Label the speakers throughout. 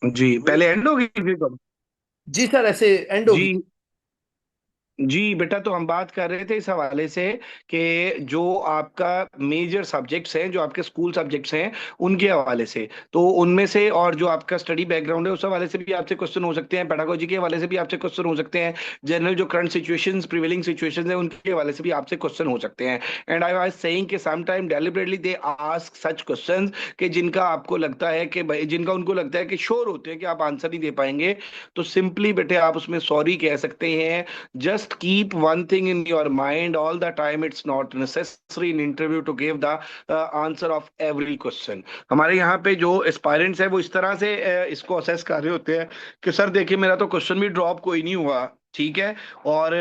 Speaker 1: जी, पहले एंड होगी फिर कब?
Speaker 2: जी सर, ऐसे एंड होगी।
Speaker 1: जी। जी बेटा, तो हम बात कर रहे थे इस हवाले से कि जो आपका मेजर सब्जेक्ट्स हैं, जो आपके स्कूल सब्जेक्ट्स हैं, उनके हवाले से, तो उनमें से, और जो आपका स्टडी बैकग्राउंड है उस हवाले से भी आपसे क्वेश्चन हो सकते हैं, पेडागोजी के हवाले से भी आपसे क्वेश्चन हो सकते हैं, जनरल जो करंट सिचुएशंस प्रिवेलिंग सिचुएशंस है उनके हवाले से भी आपसे क्वेश्चन हो सकते हैं। एंड आई वाज सेइंग कि some time deliberately they ask such questions कि जिनका आपको लगता है कि जिनका उनको लगता है कि श्योर होते हैं कि आप आंसर नहीं दे पाएंगे, तो सिंपली बेटे आप उसमें सॉरी कह सकते हैं। Just keep one thing in your mind all the time. It's not necessary in interview to give the answer of every question. हमारे यहाँ पे जो एस्पायरेंट्स है वो इस तरह से इसको असेस कर रहे होते हैं कि सर देखिए मेरा तो क्वेश्चन भी ड्रॉप कोई नहीं हुआ, ठीक है, और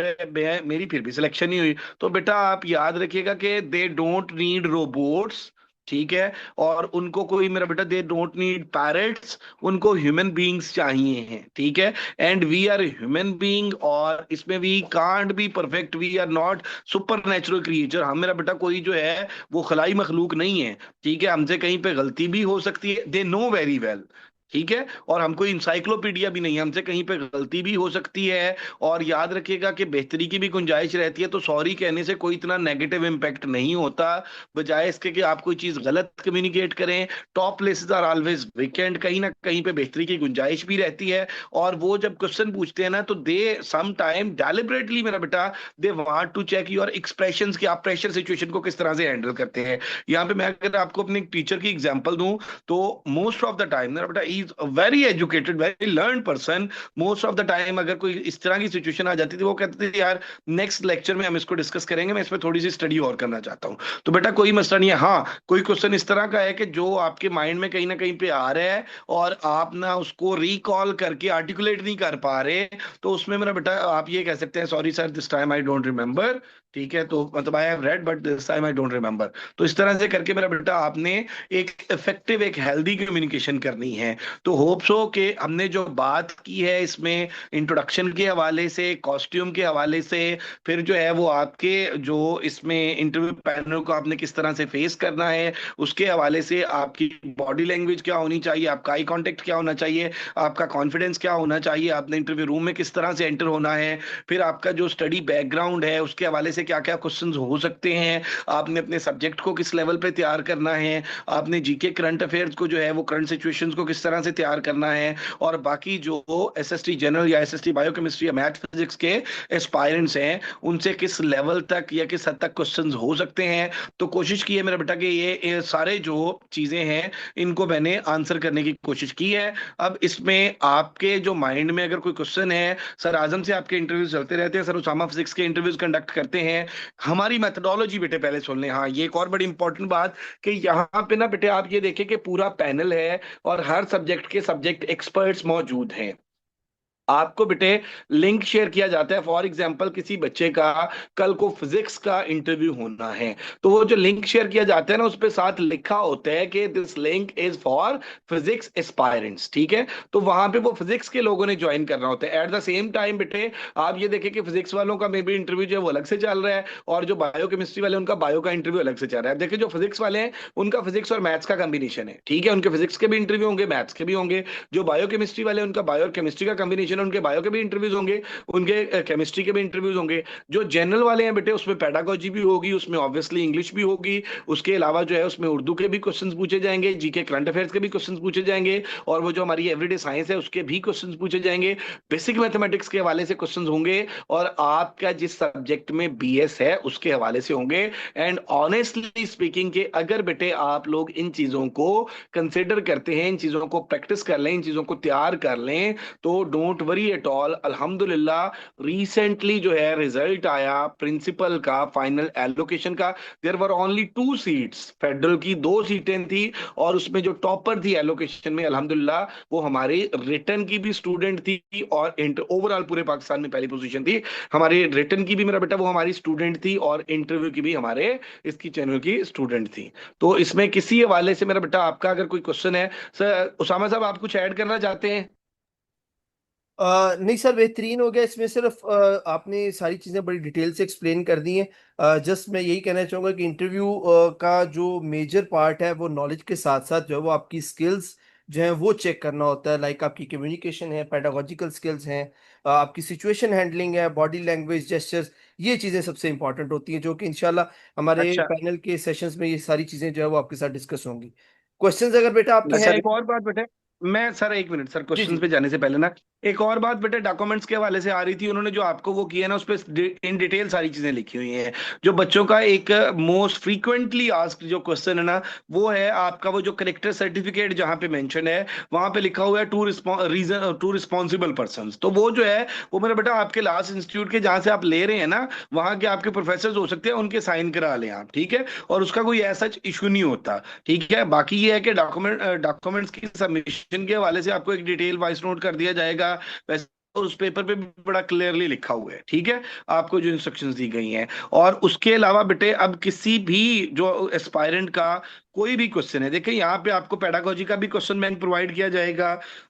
Speaker 1: मेरी फिर भी सिलेक्शन नहीं हुई। तो बेटा आप याद रखिएगा कि दे डोंट नीड रोबोट्स, ठीक है, और उनको कोई, मेरा बेटा, दे डोंट नीड पैरेट्स, उनको ह्यूमन बीइंग्स चाहिए हैं, ठीक है। And we are human being, और इसमें we can't be perfect, we are not super natural creature, हम, मेरा बेटा, कोई जो है वो खलाई मखलूक नहीं है, ठीक है। हमसे कहीं पे गलती भी हो सकती है, दे नो वेरी वेल, ठीक है। और हम कोई इंसाइक्लोपीडिया भी नहीं है, हमसे कहीं पे गलती भी हो सकती है। और याद रखिएगा कि बेहतरी की भी गुंजाइश रहती है, तो सॉरी कहने से कोई इतना नेगेटिव इम्पैक्ट नहीं होता। बजाय इसके कि आप कोई चीज गलत कम्युनिकेट करें, top places are always weekend, कहीं ना कहीं पे बेहतरी की गुंजाइश भी रहती है। और वो जब क्वेश्चन पूछते हैं ना, तो दे सम टाइम डेलिबरेटली, मेरा बेटा, they want to check your expressions कि आप प्रेशर सिचुएशन को किस तरह से हैंडल करते हैं। यहाँ पे मैं अगर आपको अपने टीचर की एग्जांपल दूं, तो मोस्ट ऑफ द टाइम, मेरा बेटा, is very educated, very learn person. Most of the time अगर कोई इस तरह की सिचुएशन आ जाती थी, वो कहते थे यार नेक्स्ट लेक्चर में हम इसको डिस्कस करेंगे, मैं इस पर थोड़ी सी स्टडी और करना चाहता हूँ। तो बेटा कोई मसला नहीं है, हाँ कोई क्वेश्चन इस तरह का है कि जो आपके माइंड में कहीं ना कहीं पे आ रहा है और आप ना उसको रिकॉल करके आर्टिकुलेट नहीं कर पा रहे, तो उसमें मेरा बेटा आप ये कह सकते हैं, sorry sir this time I don't remember, ठीक है, तो मतलब I have read but this time I don't remember. तो इस तरह से करके मेरा बेटा आपने एक इफेक्टिव, एक हेल्दी कम्युनिकेशन करनी है। तो होप्स हो कि हमने जो बात की है इसमें, इंट्रोडक्शन के हवाले से, कॉस्ट्यूम के हवाले से, फिर जो है वो आपके जो इसमें इंटरव्यू पैनल को आपने किस तरह से फेस करना है, उसके हवाले से आपकी बॉडी लैंग्वेज क्या होनी चाहिए, आपका आई कांटेक्ट क्या होना चाहिए, आपका कॉन्फिडेंस क्या होना चाहिए, आपने इंटरव्यू रूम में किस तरह से एंटर होना है, फिर आपका जो स्टडी बैकग्राउंड है उसके हवाले से क्या क्या क्वेश्चंस हो सकते हैं, आपने अपने सब्जेक्ट को किस लेवल पे तैयार करना है, आपने जीके करंट अफेयर्स को जो है वो करंट सिचुएशंस को किस तरह से तैयार करना है, और बाकी जो एसएसटी जनरल या एसएसटी बायोकेमिस्ट्री या मैथ फिजिक्स के एस्पायरेंट्स हैं उनसे किस लेवल तक या किस हद तक क्वेश्चंस हो सकते हैं। तो कोशिश की है मेरा बेटा कि ये सारे जो चीजें हैं इनको मैंने आंसर करने की कोशिश की है। अब इसमें आपके जो माइंड में अगर कोई क्वेश्चन है, सर आजम से आपके इंटरव्यूज चलते रहते हैं, सर उसामा फिजिक्स के इंटरव्यूज कंडक्ट करते हैं, हमारी मेथडोलॉजी बेटे पहले सुन लें। हाँ, ये एक और बड़ी इंपॉर्टेंट बात कि यहाँ पे ना बेटे आप ये देखें कि पूरा पैनल है और हर सब्जेक्ट के सब्जेक्ट एक्सपर्ट्स मौजूद हैं। आपको बेटे लिंक शेयर किया जाता है, फॉर एग्जांपल किसी बच्चे का कल को फिजिक्स का इंटरव्यू होना है, तो वो जो लिंक शेयर किया जाता है ना, उस पे साथ लिखा होता है कि this link is for physics aspirants, ठीक है। तो वहां पे वो फिजिक्स के लोगों ने ज्वाइन करना होता है। एट द सेम टाइम बेटे आप ये देखें कि फिजिक्स वालों का मे बी इंटरव्यू जो है वो अलग से चल रहा है, और जो बायो केमिस्ट्री वाले उनका बायो का इंटरव्यू अलग से चल रहा है। देखिए जो फिजिक्स वाले हैं उनका फिजिक्स और मैथ्स का कॉम्बिनेशन है, ठीक है, उनके फिजिक्स के भी इंटरव्यू होंगे, मैथ्स के भी होंगे। जो बायो केमिस्ट्री वाले हैं, उनका बायो और केमिस्ट्री का कॉम्बिनेशन है, उनके बायो के भी इंटरव्यूज होंगे, उनके केमिस्ट्री के भी इंटरव्यूज होंगे। जो जनरल वाले हैं बेटे उसमें पेडागोजी भी होगी, उसमें ऑब्वियसली इंग्लिश भी होगी, उसके अलावा जो है उसमें उर्दू के भी क्वेश्चंस पूछे जाएंगे, जीके करंट अफेयर्स के भी क्वेश्चंस पूछे जाएंगे, और वो जो हमारी एवरीडे साइंस है उसके भी क्वेश्चंस पूछे जाएंगे, बेसिक मैथमेटिक्स के हवाले से क्वेश्चंस होंगे, और आपका जिस सब्जेक्ट में बीएस है उसके हवाले से होंगे। एंड ऑनेस्टली स्पीकिंग के अगर बेटे आप लोग इन चीजों को कंसिडर करते हैं, इन चीजों को प्रैक्टिस कर लें, इन चीजों को तैयार कर लें, तो डोंट वरी एट ऑल। अल्हम्दुलिल्लाह रिसेंटली जो है रिजल्ट आया प्रिंसिपल का, फाइनल एलोकेशन का, there were only 2 seats, federal की 2 सीटें थी, और उसमें जो टॉपर थी एलोकेशन में अल्हम्दुलिल्लाह वो हमारे रिटर्न की भी स्टूडेंट थी, और ओवरऑल पूरे पाकिस्तान में पहली पोजीशन थी हमारे रिटर्न की भी, मेरा बेटा, वो हमारी स्टूडेंट थी, और इंटरव्यू की भी हमारे इसकी चैनल की स्टूडेंट थी। तो इसमें किसी हवाले से मेरा बेटा आपका अगर कोई क्वेश्चन है, सर उसामा साहब आप कुछ ऐड करना चाहते हैं?
Speaker 2: नहीं सर, बेहतरीन हो गया। इसमें सिर्फ आपने सारी चीज़ें बड़ी डिटेल से एक्सप्लेन कर दी हैं। जस्ट मैं यही कहना चाहूँगा कि इंटरव्यू का जो मेजर पार्ट है वो नॉलेज के साथ साथ जो है वो आपकी स्किल्स जो है वो चेक करना होता है, लाइक आपकी कम्युनिकेशन है, पेडागोजिकल स्किल्स हैं, आपकी सिचुएशन हैंडलिंग है, बॉडी लैंग्वेज, जेस्चर्स, ये चीज़ें सबसे इंपॉर्टेंट होती हैं, जो कि इंशाल्लाह हमारे
Speaker 1: अच्छा।
Speaker 2: पैनल के सेशंस में ये सारी चीज़ें जो है वो आपके साथ डिस्कस होंगी। क्वेश्चंस अगर बेटा आपके
Speaker 1: अच्छा,
Speaker 2: हैं।
Speaker 1: एक और बात बेटे, मैं सर एक मिनट सर,
Speaker 2: जी
Speaker 1: क्वेश्चंस
Speaker 2: जी।
Speaker 1: पे जाने से पहले ना, एक और बात बेटे, डॉक्यूमेंट्स के हवाले से आ रही थी, उन्होंने जो आपको वो किया ना उस पर इन डिटेल सारी चीजें लिखी हुई हैं। जो बच्चों का एक मोस्ट फ्रीक्वेंटली आस्क्ड जो क्वेश्चन है ना, वो है आपका वो जो करेक्टर सर्टिफिकेट जहाँ पे मेंशन है, वहां पे लिखा हुआ है टू रिस्पॉन्सिबल पर्सन। तो वो जो है, वो मेरा बेटा आपके लास्ट इंस्टीट्यूट के जहाँ से आप ले रहे हैं ना, वहां के आपके प्रोफेसर हो सकते हैं, उनके साइन करा लें आप, ठीक है। और उसका कोई ऐसा इशू नहीं होता, ठीक है। बाकी ये है कि डॉक्यूमेंट्स की सबमिशन के हवाले से आपको एक डिटेल वॉइस नोट कर दिया जाएगा वैसे, और उस पेपर पे भी बड़ा क्लियरली लिखा हुआ है, ठीक है, आपको जो इंस्ट्रक्शंस दी गई हैं। और उसके अलावा बेटे, अब किसी भी जो एस्पायरेंट का कोई भी क्वेश्चन है, देखिए यहाँ पे आपको पेडागोजी का भी क्वेश्चन बैंक प्रोवाइड किया जाएगा,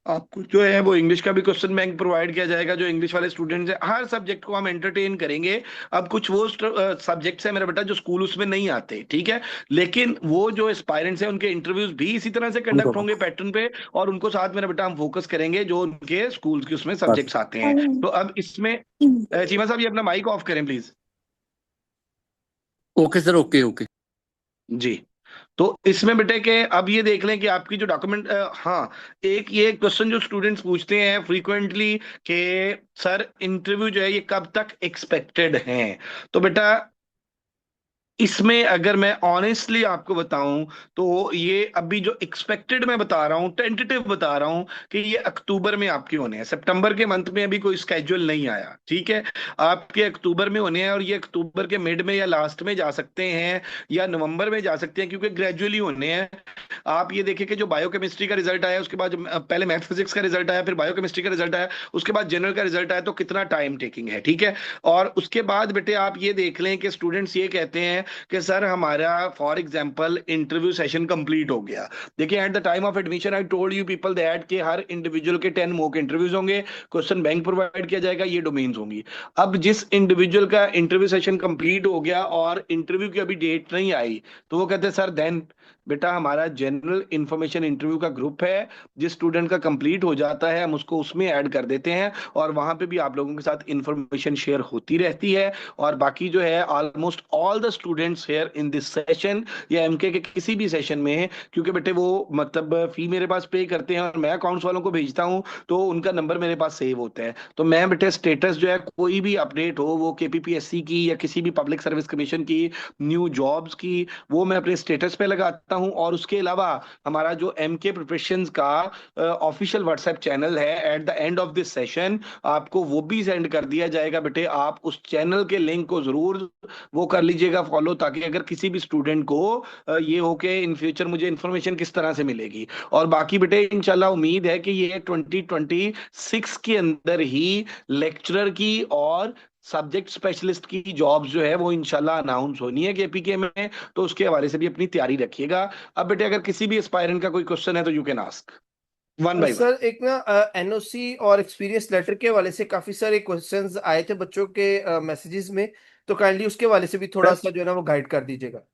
Speaker 1: आपको जो है वो इंग्लिश का भी क्वेश्चन बैंक प्रोवाइड किया जाएगा, जो इंग्लिश वाले स्टूडेंट्स हैं हर सब्जेक्ट को हम एंटरटेन करेंगे। अब कुछ वो सब्जेक्ट्स है मेरा बेटा जो स्कूल उसमें नहीं आते, ठीक है, लेकिन वो जो एस्पायरेंट्स हैं उनके इंटरव्यूज भी इसी तरह से कंडक्ट होंगे पैटर्न पे, और उनको साथ मेरा बेटा हम फोकस करेंगे जो उनके स्कूल के उसमें सब्जेक्ट्स आते हैं। तो अब इसमें चीमा साहब, ये अपना माइक ऑफ करें please.
Speaker 3: Okay sir, okay okay.
Speaker 1: जी। तो इसमें बेटे के अब ये देख लें कि आपकी जो डॉक्यूमेंट, हाँ, एक ये क्वेश्चन जो स्टूडेंट्स पूछते हैं फ्रीक्वेंटली कि सर इंटरव्यू जो है ये कब तक एक्सपेक्टेड है। तो बेटा, इसमें अगर मैं ऑनेस्टली आपको बताऊं, तो ये अभी जो एक्सपेक्टेड मैं बता रहा हूं, टेंटेटिव बता रहा हूं, कि ये अक्टूबर में आपके होने हैं। सितंबर के मंथ में अभी कोई स्केड्यूल नहीं आया, ठीक है। आपके अक्टूबर में होने हैं, और ये अक्टूबर के मिड में या लास्ट में जा सकते हैं, या नवंबर में जा सकते हैं, क्योंकि ग्रेजुअली होने हैं। आप ये देखिए कि जो बायोकेमिस्ट्री का रिजल्ट आया, उसके बाद पहले मैथ फिजिक्स का रिजल्ट आया, फिर बायोकेमिस्ट्री का रिजल्ट आया, उसके बाद जनरल का रिजल्ट आया, तो कितना टाइम टेकिंग है, ठीक है। और उसके बाद बेटे आप ये देख लें कि स्टूडेंट्स ये कहते हैं कि सर हमारा for example interview session complete हो गया। देखिए, eight the time of admission I told you people that कि हर इंडिविजुअल के 10 मॉक इंटरव्यूज होंगे, क्वेश्चन बैंक प्रोवाइड किया जाएगा, ये डोमेन्स होंगी। अब जिस इंडिविजुअल का इंटरव्यू सेशन कंप्लीट हो गया और इंटरव्यू की अभी डेट नहीं आई, तो वो कहते हैं सर देन बेटा हमारा जनरल इंफॉर्मेशन इंटरव्यू का ग्रुप है, जिस स्टूडेंट का कंप्लीट हो जाता है हम उसको उसमें ऐड कर देते हैं, और वहां पे भी आप लोगों के साथ इंफॉर्मेशन शेयर होती रहती है। और बाकी जो है almost all the students here in this session या एमके के किसी भी सेशन में, क्योंकि बेटे वो मतलब फी मेरे पास पे करते हैं और मैं अकाउंट्स वालों को भेजता हूँ, तो उनका नंबर मेरे पास सेव होता है। तो मैं बेटे स्टेटस जो है, कोई भी अपडेट हो, वो केपीपीएससी की या किसी भी पब्लिक सर्विस कमीशन की, न्यू जॉब्स की, वो मैं अपने स्टेटस पे लगाता हूँ। और उसके अलावा हमारा जो एमके प्रिपरेशंस का ऑफिशियल व्हाट्सएप चैनल है, at the end of this session आपको वो भी सेंड कर दिया जाएगा बेटे। आप उस चैनल के लिंक को जरूर वो कर लीजिएगा फॉलो, ताकि अगर किसी भी स्टूडेंट को ये हो कि इन फ्यूचर मुझे इन्फॉर्मेशन किस तरह से मिलेगी। और बाकी बेटे इंशाल्लाह उम्मीद है कि ये 2026 के अंदर ही लेक्चरर की और सब्जेक्ट स्पेशलिस्ट की जॉब्स जो है वो इंशाल्लाह अनाउंस होनी है केपीके में। तो उसके हवाले से भी अपनी तैयारी रखिएगा। अब बेटे अगर किसी भी एस्पायरेंट का कोई क्वेश्चन है तो you can ask one by one.
Speaker 2: Sir एक ना एनओसी और एक्सपीरियंस लेटर के हवाले से काफी सारे क्वेश्चंस आए थे बच्चों के मैसेजेस में, तो काइंडली उसके हवाले से भी थोड़ा सा जो है ना वो गाइड कर दीजिएगा।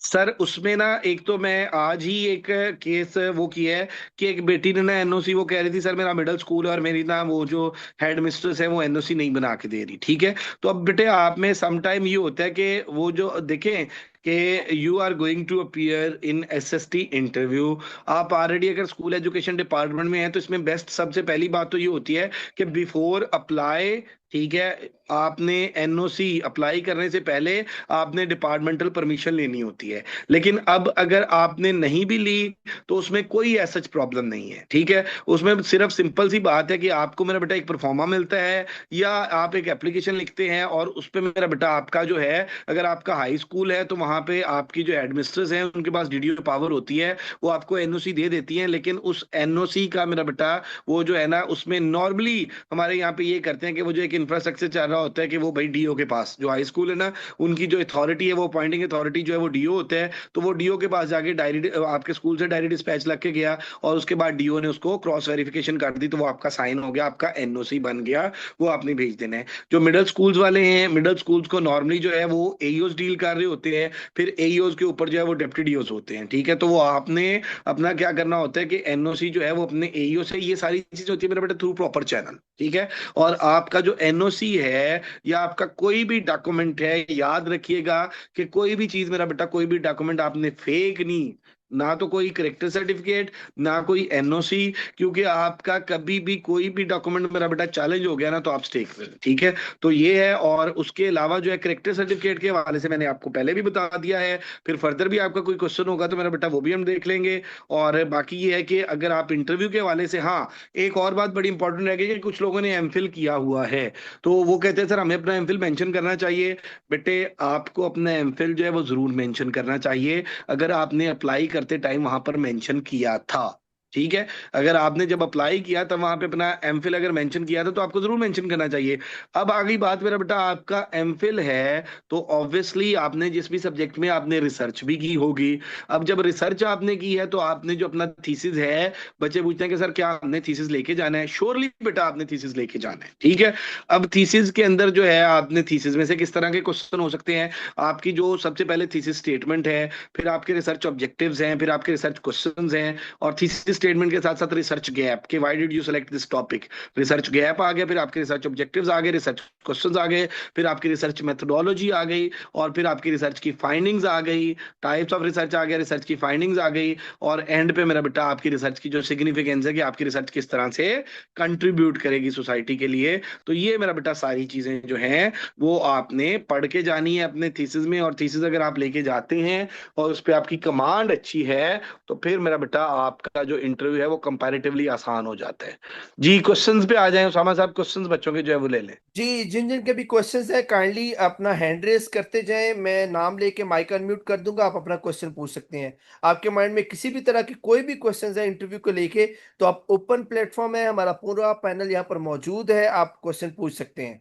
Speaker 1: सर उसमें ना, एक तो मैं आज ही एक केस वो किया है कि एक बेटी ने ना एनओसी, वो कह रही थी सर मेरा मिडिल स्कूल है और मेरी ना वो जो हेड मिस्ट्रेस है वो एनओसी नहीं बना के दे रही, ठीक है। तो अब बेटे आप में सम टाइम ये होता है कि वो जो देखें कि you are going to appear in SST interview, आप ऑलरेडी अगर स्कूल एजुकेशन डिपार्टमेंट में है, तो इसमें बेस्ट सबसे पहली बात तो ये होती है कि बिफोर अप्लाई, ठीक है, आपने एनओसी अप्लाई करने से पहले आपने डिपार्टमेंटल परमिशन लेनी होती है। लेकिन अब अगर आपने नहीं भी ली तो उसमें कोई ऐसा प्रॉब्लम नहीं है, ठीक है। उसमें सिर्फ सिंपल सी बात है कि आपको मेरा बेटा एक परफॉर्मा मिलता है, या आप एक एप्लीकेशन लिखते हैं, और उस पर मेरा बेटा आपका जो है, अगर आपका हाई स्कूल है तो वहां पे आपकी जो एडमिनिस्ट्रेटर्स हैं उनके पास डीडीओ पावर होती है, वो आपको एनओसी दे देती हैं। लेकिन उस एनओसी का मेरा बेटा वो जो है ना, उसमें नॉर्मली हमारे यहाँ पे ये करते हैं कि वो जो एक इंफ्रास्ट्रक्चर चल रहा रहा होता है कि वो भाई डीओ के पास, जो हाई स्कूल है ना, उनकी जो अथॉरिटी है, वो अपॉइंटिंग अथॉरिटी जो है वो डीओ होता है, तो वो डीओ के पास जाके डायरी, आपके स्कूल से डायरी डिस्पैच लग के गया, और उसके बाद डीओ ने उसको क्रॉस वेरिफिकेशन कर दी, तो वो आपका साइन हो गया, आपका एनओसी बन गया, वो आपने भेज देना है। जो मिडिल स्कूल्स वाले हैं, मिडिल स्कूल्स को नॉर्मली जो है वो एईओस डील कर रहे होते हैं, फिर एईओस के ऊपर जो है वो डिप्टी डीओस होते हैं, ठीक है। तो वो आपने अपना क्या करना होता है कि एनओसी जो है वो अपने एईओ से, ये सारी चीजें होती है मेरे बेटे थ्रू प्रॉपर चैनल, ठीक है। और आपका जो एनओसी है या आपका कोई भी डॉक्यूमेंट है, याद रखिएगा कि कोई भी चीज मेरा बेटा, कोई भी डॉक्यूमेंट आपने फेक नहीं, ना तो कोई करेक्टर सर्टिफिकेट, ना कोई एनओसी, क्योंकि आपका कभी भी कोई भी डॉक्यूमेंट मेरा बेटा चैलेंज हो गया ना, तो आप स्टेक पे, ठीक है। तो ये है, और उसके अलावा जो है करेक्टर सर्टिफिकेट के हवाले से मैंने आपको पहले भी बता दिया है, फिर फर्दर भी आपका कोई क्वेश्चन होगा तो मेरा बेटा वो भी हम देख लेंगे। और बाकी ये है कि अगर आप इंटरव्यू के हवाले से, हाँ, एक और बात बड़ी इंपॉर्टेंट रह गई कि कुछ लोगों ने एमफिल किया हुआ है, तो वो कहते हैं सर हमें अपना एमफिल मेंशन करना चाहिए। बेटे आपको अपना एमफिल जो है वो जरूर मेंशन करना चाहिए, अगर आपने अप्लाई करते टाइम वहां पर मेंशन किया था, ठीक है। अगर आपने जब अप्लाई किया तब वहां पे अपना एमफिल अगर मेंशन किया था, तो आपको जरूर मेंशन करना चाहिए। अब आ गई बात मेरा बेटा, आपका एमफिल है, तो ऑब्वियसली आपने जिस भी सब्जेक्ट में आपने रिसर्च भी की होगी। अब जब रिसर्च आपने की है, तो आपने जो अपना थीसिस है, बच्चे पूछते हैं कि सर क्या हमने थीसिस लेके जाना है, श्योरली बेटा आपने थीसिस लेके जाना है, ठीक है। अब थीसिस के अंदर जो है, आपने थीसिस में से किस तरह के क्वेश्चन हो सकते हैं, आपकी जो सबसे पहले थीसिस स्टेटमेंट है, फिर आपके रिसर्च ऑब्जेक्टिव्स हैं, फिर आपके रिसर्च क्वेश्चंस हैं, और थीसिस स्टेटमेंट के साथ साथ रिसर्च गैप, कि why did you select this topic, research gap आ गया, फिर आपके रिसर्च ऑब्जेक्टिव्स आ गए, रिसर्च क्वेश्चंस आ गए, फिर आपकी रिसर्च मेथोडोलॉजी आ गई, और फिर आपकी रिसर्च की फाइंडिंग्स आ गई, टाइप्स ऑफ रिसर्च आ गया, रिसर्च की फाइंडिंग्स आ गई, और एंड पे मेरा बेटा आपकी रिसर्च की जो सिग्निफिकेंस है कि आपकी रिसर्च किस तरह से कंट्रीब्यूट करेगी सोसाइटी के लिए। तो ये मेरा बेटा सारी चीजें जो हैं वो आपने पढ़ के जानी है अपने थीसिस में, और थीसिस अगर आप लेके जाते हैं और उस पर आपकी कमांड अच्छी है, तो फिर मेरा बेटा आपका जो इंटरव्यू है वो कंपैरेटिवली आसान हो जाता है। जी, क्वेश्चंस पे आ जाएं उसामा साहब, क्वेश्चंस बच्चों के जो है वो ले लें।
Speaker 2: जी, जिन जिन के भी क्वेश्चंस है काइंडली अपना हैंड रेस करते जाएं, मैं नाम लेके माइक अनम्यूट कर दूंगा, आप अपना क्वेश्चन पूछ सकते हैं। आपके माइंड में किसी भी तरह की कोई भी क्वेश्चंस है इंटरव्यू को लेके, तो आप ओपन प्लेटफॉर्म है, हमारा पूरा पैनल यहाँ पर मौजूद है, आप क्वेश्चन पूछ सकते हैं।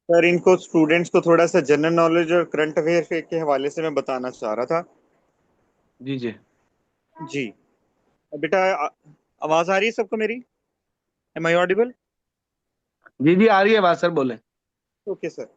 Speaker 3: सर इनको स्टूडेंट्स को थोड़ा सा जनरल नॉलेज और करंट अफेयर के हवाले से मैं बताना चाह रहा था।
Speaker 1: जी जी।
Speaker 3: जी बेटा, आवाज आ रही है सबको मेरी? M I audible?
Speaker 1: जी जी, आ रही है बात, सर बोले।
Speaker 3: Okay sir.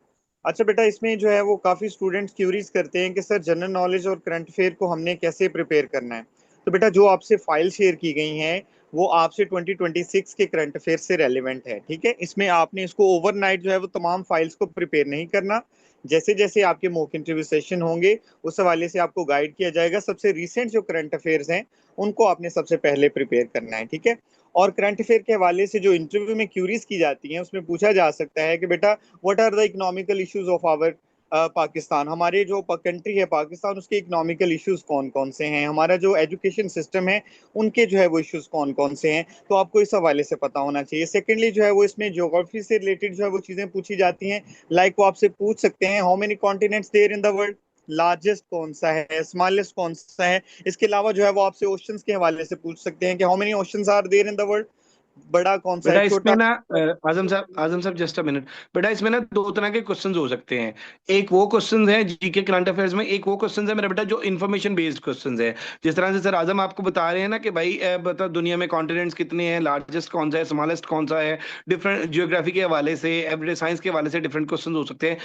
Speaker 3: अच्छा बेटा, इसमें जो है वो काफ़ी स्टूडेंट्स क्यूरीज करते हैं कि सर जनरल नॉलेज और करंट अफेयर को हमने कैसे प्रिपेयर करना है। तो बेटा जो आपसे फाइल शेयर की गई हैं वो आपसे 2026 के करंट अफेयर से रेलिवेंट है, ठीक है। इसमें आपने इसको ओवरनाइट जो है वो तमाम फाइल्स को प्रिपेयर नहीं करना। जैसे जैसे आपके मॉक इंटरव्यू सेशन होंगे उस हवाले से आपको गाइड किया जाएगा। सबसे रिसेंट जो करंट अफेयर्स हैं उनको आपने सबसे पहले प्रिपेयर करना है, ठीक है। और करंट अफेयर के हवाले से जो इंटरव्यू में क्यूरीज की जाती हैं उसमें पूछा जा सकता है कि बेटा what are the economical issues of our Pakistan, हमारे जो कंट्री है पाकिस्तान उसके इकोनॉमिकल इश्यूज कौन कौन से हैं, हमारा जो एजुकेशन सिस्टम है उनके जो है वो इश्यूज कौन कौन से हैं। तो आपको इस हवाले से पता होना चाहिए। सेकेंडली जो है वो इसमें ज्योग्राफी से रिलेटेड जो है वो चीजें पूछी जाती हैं। लाइक वो आपसे पूछ सकते हैं how many continents there in the world, largest कौन सा है, स्मॉलेस्ट कौन सा है। इसके अलावा जो है वो आपसे ओशंस के हवाले से पूछ सकते हैं कि how many oceans are there in the world, बड़ा कौन सा है,
Speaker 1: बेटा इसमें
Speaker 3: छोटा।
Speaker 1: ना आजम साहब जस्ट अ मिनट। बेटा इसमें ना दो तरह के क्वेश्चंस हो सकते हैं। एक वो क्वेश्चंस हैं जीके करंट अफेयर्स में, एक वो क्वेश्चंस है मेरा बेटा जो इन्फॉर्मेशन बेस्ड क्वेश्चंस है। जिस तरह से सर आजम आपको बता रहे हैं ना कि भाई बता दुनिया में कॉन्टिनेंट्स कितने हैं, लार्जेस्ट कौन सा है, स्मॉलेस्ट कौन सा है, डिफरेंट जियोग्राफी के हवाले से, एवरीडे साइंस के हवाले से डिफरेंट क्वेश्चन हो सकते हैं।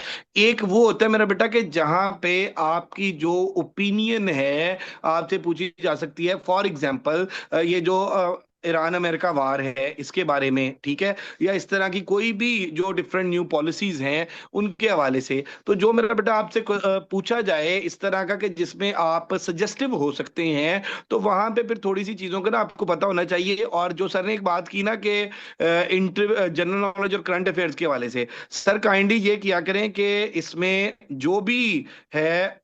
Speaker 1: एक वो होता है मेरा बेटा कि जहां पे आपकी जो ओपिनियन है आपसे पूछी जा सकती है। फॉर एग्जाम्पल ये जो ईरान अमेरिका वार है इसके बारे में, ठीक है, या इस तरह की कोई भी जो डिफरेंट न्यू पॉलिसीज हैं उनके हवाले से। तो जो मेरा बेटा आपसे पूछा जाए इस तरह का कि जिसमें आप सजेस्टिव हो सकते हैं, तो वहां पे फिर थोड़ी सी चीजों का ना आपको पता होना चाहिए। और जो सर ने एक बात की ना कि इंटर जनरल नॉलेज और करंट अफेयर्स के हवाले से, सर काइंडली ये किया करें कि इसमें जो भी है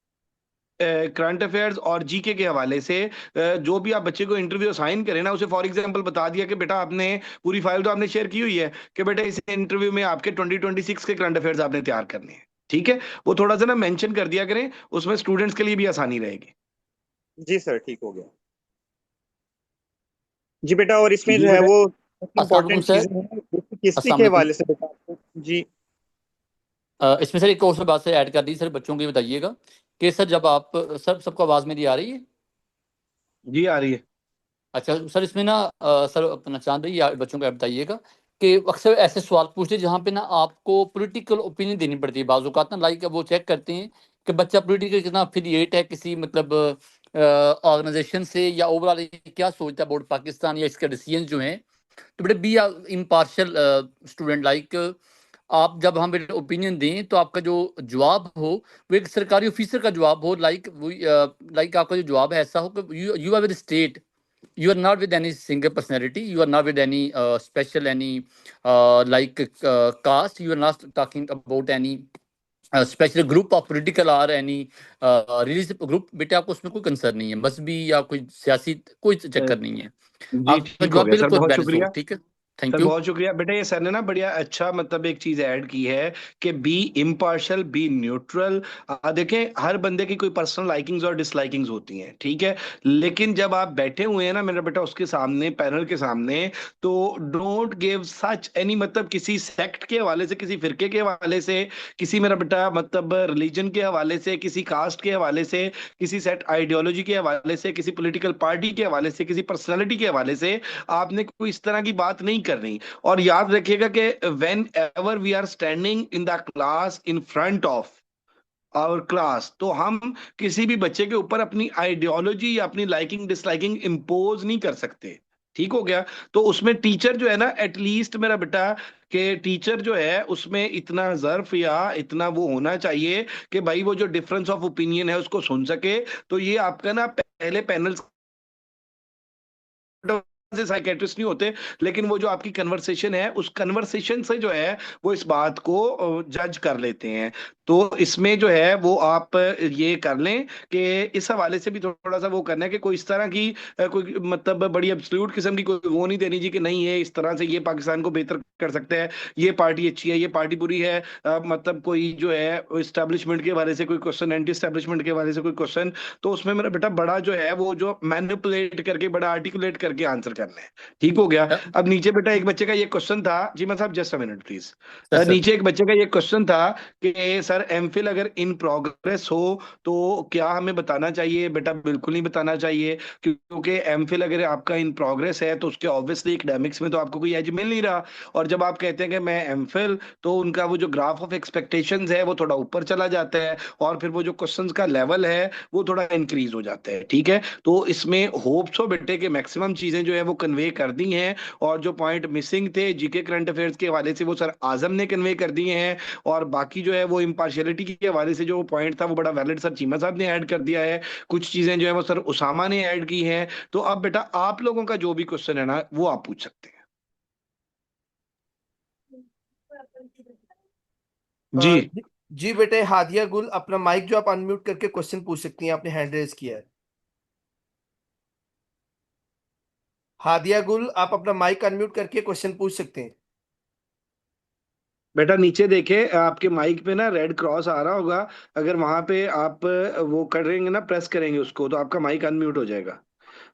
Speaker 1: करंट अफेयर्स और जीके के हवाले से जो भी आप बच्चे को इंटरव्यू असाइन करें ना, उसे फॉर एग्जांपल बता दिया कि बेटा आपने पूरी फाइल तो आपने शेयर की हुई है कि बेटा इस इंटरव्यू में आपके 2026 के करंट अफेयर्स आपने तैयार करने हैं, ठीक है। वो थोड़ा सा ना मेंशन कर दिया करें, उसमें स्टूडेंट्स के लिए भी आसानी रहेगी।
Speaker 3: जी सर, ठीक हो गया। जी बेटा, और इसमें
Speaker 1: जी
Speaker 3: जो है
Speaker 1: बेटा।
Speaker 3: वो
Speaker 4: अस्सलाम वालेकुम
Speaker 3: इम्पोर्टेंट
Speaker 4: सर।
Speaker 3: चीजें हैं हिस्ट्री
Speaker 4: अस्सलाम
Speaker 3: के
Speaker 4: वालेकुम।
Speaker 3: हवाले से बेटा आपको। जी
Speaker 4: इसमें सर एक और बात सर ऐड कर दी सर, बच्चों की बताइएगा कि सर जब आप सर सबको आवाज़ मेरी आ रही है?
Speaker 1: जी आ रही है।
Speaker 4: अच्छा सर, इसमें ना सर अपना चांद भाई या बच्चों को आप बताइएगा कि अक्सर ऐसे सवाल पूछते हैं जहाँ पे ना आपको पॉलिटिकल ओपिनियन देनी पड़ती है। बाजू का ना लाइक वो चेक करते हैं कि बच्चा पॉलिटिकल कितना अफिलिएट है किसी मतलब ऑर्गेनाइजेशन से, या ओवरऑल क्या सोचता है अबाउट पाकिस्तान या इसके डिसीजन जो हैं। तो बेटे बी इम्पार्शियल स्टूडेंट, लाइक आप जब हम बेटे ओपिनियन दें तो आपका जो जवाब हो वो एक सरकारी ऑफिसर का जवाब हो, लाइक वो लाइक आपका जो जवाब है ऐसा हो कि you are with state, you are not with any single personality, you are not with any special any caste, you are not talking about any special group of political और any religious group. बेटे आपको उसमें कोई concern नहीं है, मजहबी या कोई सियासी कोई चक्कर नहीं है।
Speaker 1: जी
Speaker 4: आपका
Speaker 1: ठीक हो
Speaker 4: जवाब
Speaker 1: गया सर,
Speaker 4: बिल्कुल
Speaker 1: बहुत
Speaker 4: बैलेंस हो,
Speaker 1: शुक्रिया।
Speaker 4: ठीक है। Thank
Speaker 1: sir
Speaker 4: you.
Speaker 1: बहुत शुक्रिया बेटा, ये सर ने ना बढ़िया अच्छा मतलब एक चीज ऐड की है कि बी इम्पार्शल, बी न्यूट्रल। देखें हर बंदे की कोई पर्सनल लाइकिंग्स और डिसलाइकिंग्स होती हैं, ठीक है। लेकिन जब आप बैठे हुए हैं ना मेरा बेटा उसके सामने, पैनल के सामने, तो डोंट गिव सच एनी मतलब किसी सेक्ट के हवाले से, किसी फिरके के हवाले से, किसी मेरा बेटा मतलब रिलीजन के हवाले से, किसी कास्ट के हवाले से, किसी सेट आइडियोलॉजी के हवाले से, किसी पॉलिटिकल पार्टी के हवाले से, किसी पर्सनैलिटी के हवाले से आपने कोई इस तरह की बात नहीं करनी। और याद रखिएगा कि whenever we are standing in the class in front of our class, तो हम किसी भी बच्चे के ऊपर अपनी आइडियोलॉजी या अपनी लाइकिंग डिसलाइकिंग इम्पोज नहीं कर सकते। ठीक हो गया। तो उसमें टीचर जो है ना, एटलीस्ट मेरा बेटा कि टीचर जो है उसमें इतना जर्फ या इतना वो होना चाहिए कि भाई वो जो डिफरेंस ऑफ ओपिनियन है उसको सुन सके। तो ये आपका ना पहले पैनल से साइकेट्रिस्ट नहीं होते, लेकिन वो जो आपकी कन्वर्सेशन है उस कन्वर्सेशन से जो है वो इस बात को जज कर लेते हैं। तो इसमें जो है वो आप ये कर लें कि इस हवाले से भी थोड़ा सा वो करना है कि कोई इस तरह की कोई मतलब बड़ी एब्सोल्यूट किस्म की कोई वो नहीं देनी जी कि नहीं है इस तरह से ये पाकिस्तान को बेहतर कर सकते हैं, ये पार्टी अच्छी है, ये पार्टी बुरी है। मतलब कोई जो है इस्टेब्लिशमेंट के बारे से कोई क्वेश्चन, एंटी इस्टेब्लिशमेंट के बारे से कोई क्वेश्चन, तो उसमें मेरा बेटा बड़ा जो है वो जो मैनिपुलेट करके बड़ा आर्टिकुलेट करके आंसर करना है। ठीक हो गया। अब नीचे बेटा एक बच्चे का ये क्वेश्चन था जी, मैं साहब just a minute please.
Speaker 4: Sir sir
Speaker 1: नीचे एक बच्चे का ये क्वेश्चन था कि सर एमफिल अगर इन प्रोग्रेस हो तो क्या हमें बताना चाहिए? बेटा बिल्कुल नहीं बताना चाहिए, क्योंकि एमफिल अगर आपका इन प्रोग्रेस है तो उसके ऑब्वियसली एकेडमिक्स में तो आपको कोई एज मिल नहीं रहा। और जब आप कहते हैं कि मैं एमफिल, तो उनका वो जो ग्राफ ऑफ एक्सपेक्टेशंस है वो थोड़ा ऊपर चला जाता है, और फिर वो जो क्वेश्चंस का लेवल है वो थोड़ा इंक्रीज हो जाता है। ठीक है। तो इसमें होप्स हो बेटे के मैक्सिमम चीजें जो है वो कन्वे कर दी हैं, और जो पॉइंट मिसिंग थे जीके करंट अफेयर्स के हवाले से वो सर आजम ने कन्वे कर दिए हैं। और बाकी जो है वो इम्पार्शियलिटी के हवाले से जो पॉइंट था वो बड़ा वैलिड सर चीमा साहब ने ऐड कर दिया है। कुछ चीजें जो है वो सर उसामा ने ऐड की हैं। तो अब बेटा आप लोगों का जो भी क्वेश्चन है ना वो आप पूछ सकते हैं। जी
Speaker 2: जी बेटे हादिया गुल, अपना माइक जो आप अनम्यूट करके क्वेश्चन पूछ सकती हैं, आपने हैंड रेज किया है। हादिया गुल, आप अपना माइक अनम्यूट करके क्वेश्चन पूछ सकते हैं।
Speaker 1: बेटा नीचे देखे आपके माइक पे ना रेड क्रॉस आ रहा होगा, अगर वहां पे आप वो करेंगे ना, प्रेस करेंगे उसको, तो आपका माइक अनम्यूट हो जाएगा।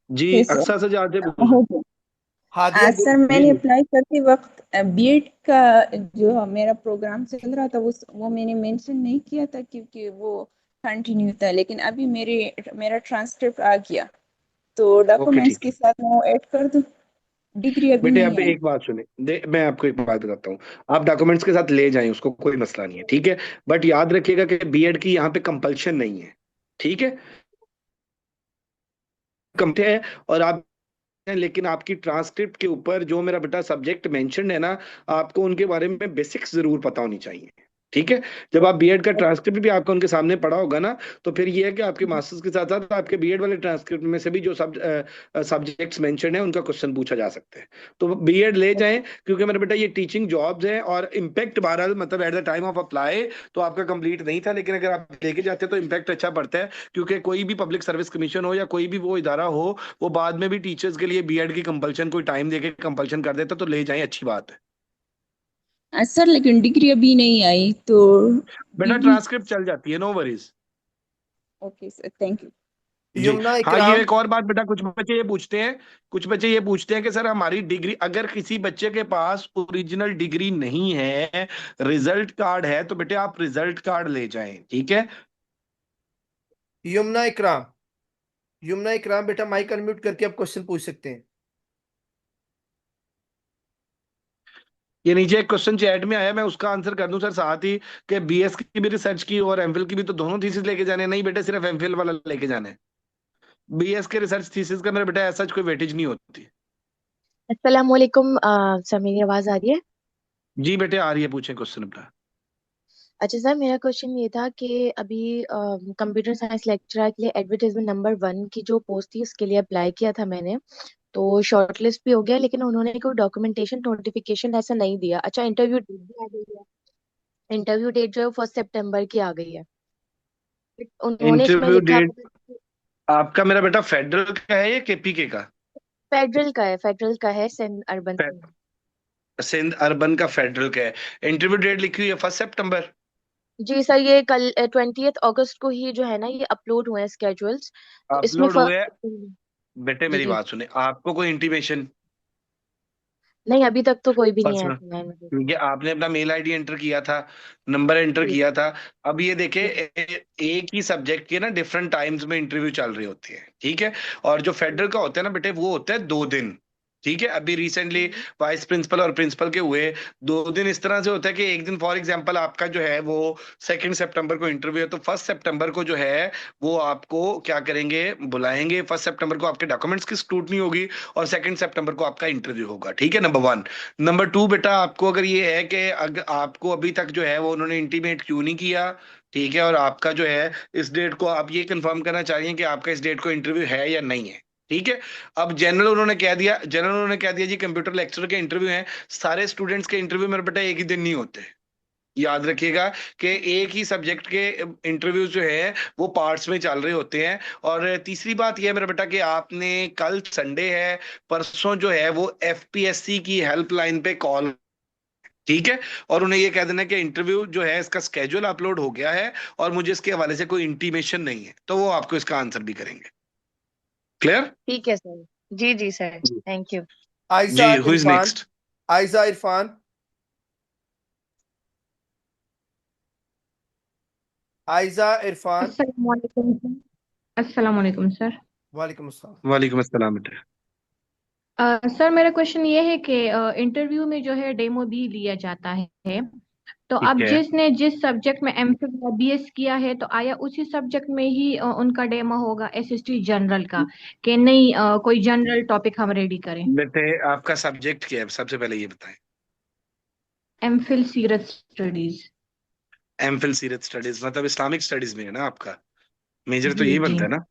Speaker 1: जी
Speaker 5: ओके सर,
Speaker 1: अक्सर से जाते
Speaker 5: हो गया।
Speaker 2: हादिया गुल,
Speaker 5: सर
Speaker 1: जी
Speaker 5: मैंने
Speaker 1: जी
Speaker 5: अप्लाई करते वक्त बीएड का जो मेरा प्रोग्राम चल रहा था वो मैंने मेंशन नहीं किया था क्योंकि वो कंटिन्यू था, लेकिन अभी मेरा ट्रांसक्रिप्ट आ गया, तो
Speaker 1: ओके
Speaker 5: डॉक्यूमेंट्स
Speaker 1: ठीक
Speaker 5: के
Speaker 1: है।
Speaker 5: साथ मैं वो ऐड कर दूं। डिग्री अभी
Speaker 1: बेटे
Speaker 5: नहीं
Speaker 1: अब
Speaker 5: आई।
Speaker 1: एक बात सुने, मैं आपको एक बात बताता हूँ। आप डॉक्यूमेंट्स के साथ ले जाएं उसको, कोई मसला नहीं है, ठीक है। बट याद रखिएगा कि बीएड की यहाँ पे कंपल्शन नहीं है। ठीक है। कम है और आप हैं, लेकिन आपकी ट्रांसक्रिप्ट के ऊपर जो मेरा बेटा सब्जेक्ट मेंशन है ना, आपको उनके बारे में बेसिक्स जरूर पता होनी चाहिए। ठीक है। जब आप बीएड का ट्रांसक्रिप्ट भी आपका उनके सामने पढ़ा होगा ना, तो फिर ये है कि आपके मास्टर्स के साथ साथ आपके बीएड वाले ट्रांसक्रिप्ट में से भी जो सब्जेक्ट्स मेंशन है उनका क्वेश्चन पूछा जा सकता है। तो बीएड ले जाएं, क्योंकि मेरा बेटा ये टीचिंग जॉब्स है, और इम्पैक्ट बहरहाल मतलब eight the time of apply तो आपका कंप्लीट नहीं था, लेकिन अगर आप लेके जाते तो इम्पैक्ट अच्छा पड़ता है। क्योंकि कोई भी पब्लिक सर्विस कमीशन हो या कोई भी वो इदारा हो, वो बाद में भी टीचर्स के लिए बीएड की कंपल्शन कोई टाइम देके कंपल्शन कर देता, तो ले जाएं, अच्छी बात है।
Speaker 5: सर लेकिन डिग्री अभी नहीं आई तो
Speaker 1: बेटा
Speaker 5: डिग्री।
Speaker 1: ट्रांसक्रिप्ट चल जाती है, no worries.
Speaker 5: Okay sir, thank you.
Speaker 1: जी।
Speaker 2: यमुना
Speaker 1: हाँ, ये
Speaker 2: इकराम।
Speaker 1: एक और बात बेटा, कुछ बच्चे ये पूछते हैं कि सर हमारी डिग्री, अगर किसी बच्चे के पास ओरिजिनल डिग्री नहीं है, रिजल्ट कार्ड है, तो बेटे आप रिजल्ट कार्ड ले जाएं, ठीक है।
Speaker 2: यमुना इकराम, यमुना इकराम बेटा माइक अनम्यूट करके आप क्वेश्चन पूछ सकते हैं।
Speaker 1: ये नीचे एक क्वेश्चन चैट में आया, मैं उसका आंसर कर दूं सर साथ ही, कि बीएस की भी रिसर्च की और एमफिल की भी, तो दोनों थीसिस लेके जाने हैं? नहीं बेटे, सिर्फ एमफिल वाला लेके जाना है। बीएस के रिसर्च थीसिस का मेरा बेटा ऐसा कोई वेटेज नहीं होती।
Speaker 6: अस्सलाम वालेकुम। सर मेरी आवाज आ रही है?
Speaker 1: जी बेटे आ रही है, पूछें क्वेश्चन अपना।
Speaker 6: अच्छा सर, मेरा क्वेश्चन ये था कि अभी कंप्यूटर साइंस लेक्चरर के लिए एडवर्टाइजमेंट नंबर 1 की जो पोस्ट थी उसके लिए अप्लाई किया था मैंने। तो शॉर्टलिस्ट भी हो गया, लेकिन उन्होंने कोई डॉक्यूमेंटेशन नोटिफिकेशन ऐसा नहीं दिया। अच्छा, इंटरव्यू डेट भी आ गई है। इंटरव्यू डेट जो है 1 सितंबर की आ गई है। उन्होंने इसमें
Speaker 1: इंटरव्यू
Speaker 6: लिखा
Speaker 1: डेट
Speaker 6: हुआ है
Speaker 1: आपका मेरा बेटा फेडरल का है या केपीके का?
Speaker 6: फेडरल का है, फेडरल का है, सिंध अर्बन
Speaker 1: फे-
Speaker 6: से।
Speaker 1: सिंध अर्बन का फेडरल का है। इंटरव्यू डेट लिखी हुई है 1 सितंबर।
Speaker 6: जी सर, ये कल 20 अगस्त को ही जो है ना, ये अपलोड हुए हैं स्केड्यूल्स। तो इसमें
Speaker 1: अपलोड हुए?
Speaker 6: फर्स्ट।
Speaker 1: बेटे
Speaker 6: जी
Speaker 1: मेरी
Speaker 6: जी।
Speaker 1: बात सुने, आपको कोई इंटीमेशन
Speaker 6: नहीं, अभी तक तो कोई भी नहीं आया
Speaker 1: पर्सनल,
Speaker 6: था मुझे।
Speaker 1: क्योंकि आपने अपना मेल आईडी एंटर किया था, नंबर एंटर
Speaker 6: जी
Speaker 1: किया था। अब ये देखे,
Speaker 6: जी
Speaker 1: एक ही सब्जेक्ट के ना डिफरेंट टाइम्स में इंटरव्यू चल रही होती है, ठीक है। और जो फेडरल का होता है ना बेटे, वो होता है 2 दिन, ठीक है। अभी रिसेंटली
Speaker 6: जी
Speaker 1: वाइस प्रिंसिपल और प्रिंसिपल के हुए 2 दिन। इस तरह से होता है कि एक दिन फॉर एग्जांपल आपका जो है वो 2 सितंबर को इंटरव्यू है, तो 1 सितंबर को जो है वो आपको क्या करेंगे, बुलाएंगे। 1 सितंबर को आपके डॉक्यूमेंट्स की स्क्रूटनी होगी, और 2 सितंबर को आपका इंटरव्यू होगा, ठीक है, नंबर 1। नंबर 2 बेटा, आपको अगर ये है कि अगर आपको अभी तक जो है वो उन्होंने इंटीमेट क्यों नहीं किया, ठीक है, और आपका जो है इस डेट को आप ये कंफर्म करना चाहिए कि आपका इस डेट को इंटरव्यू है या नहीं है, ठीक है। अब जनरल उन्होंने कह दिया जी कंप्यूटर लेक्चर के इंटरव्यू हैं। सारे स्टूडेंट्स के इंटरव्यू मेरे बेटा एक ही दिन नहीं होते, याद रखिएगा कि एक ही सब्जेक्ट के इंटरव्यूज जो है वो पार्ट्स में चल रहे होते हैं। और तीसरी बात यह है मेरा बेटा कि आपने, कल संडे है, परसों जो है वो एफपीएससी की हेल्पलाइन पे कॉल, ठीक है, और उन्हें ये कह देना कि इंटरव्यू जो है इसका स्केड्यूल अपलोड हो गया है और मुझे इसके हवाले से कोई इंटीमेशन नहीं है, तो वो आपको इसका आंसर भी करेंगे। क्लियर?
Speaker 6: ठीक है सर। जी जी sir, thank you.
Speaker 2: Aiza
Speaker 1: ji, who is
Speaker 2: Irfan,
Speaker 1: next?
Speaker 2: Aiza Irfan, Aiza Irfan.
Speaker 7: अस्सलाम वालेकुम सर। अस्सलाम वालेकुम सर।
Speaker 2: वालेकुम अस्सलाम।
Speaker 1: वालेकुम अस्सलाम बेटा।
Speaker 7: सर मेरा क्वेश्चन ये है कि इंटरव्यू में जो है डेमो भी लिया जाता है। तो
Speaker 1: ठीक
Speaker 7: अब
Speaker 1: है
Speaker 7: जिसने जिस सब्जेक्ट में एमफिल या बीएस किया है, तो आया उसी सब्जेक्ट में ही उनका डेमो होगा एसएसटी जनरल का, कि नहीं कोई जनरल टॉपिक हम रेडी करें?
Speaker 1: बेटे, आपका सब्जेक्ट क्या है सबसे पहले ये बताएं।
Speaker 7: एमफिल सीरत स्टडीज।
Speaker 1: एमफिल सीरत स्टडीज, मतलब इस्लामिक स्टडीज में है ना आपका मेजर, तो
Speaker 7: जी
Speaker 1: यही
Speaker 7: जी।
Speaker 1: बनता है ना?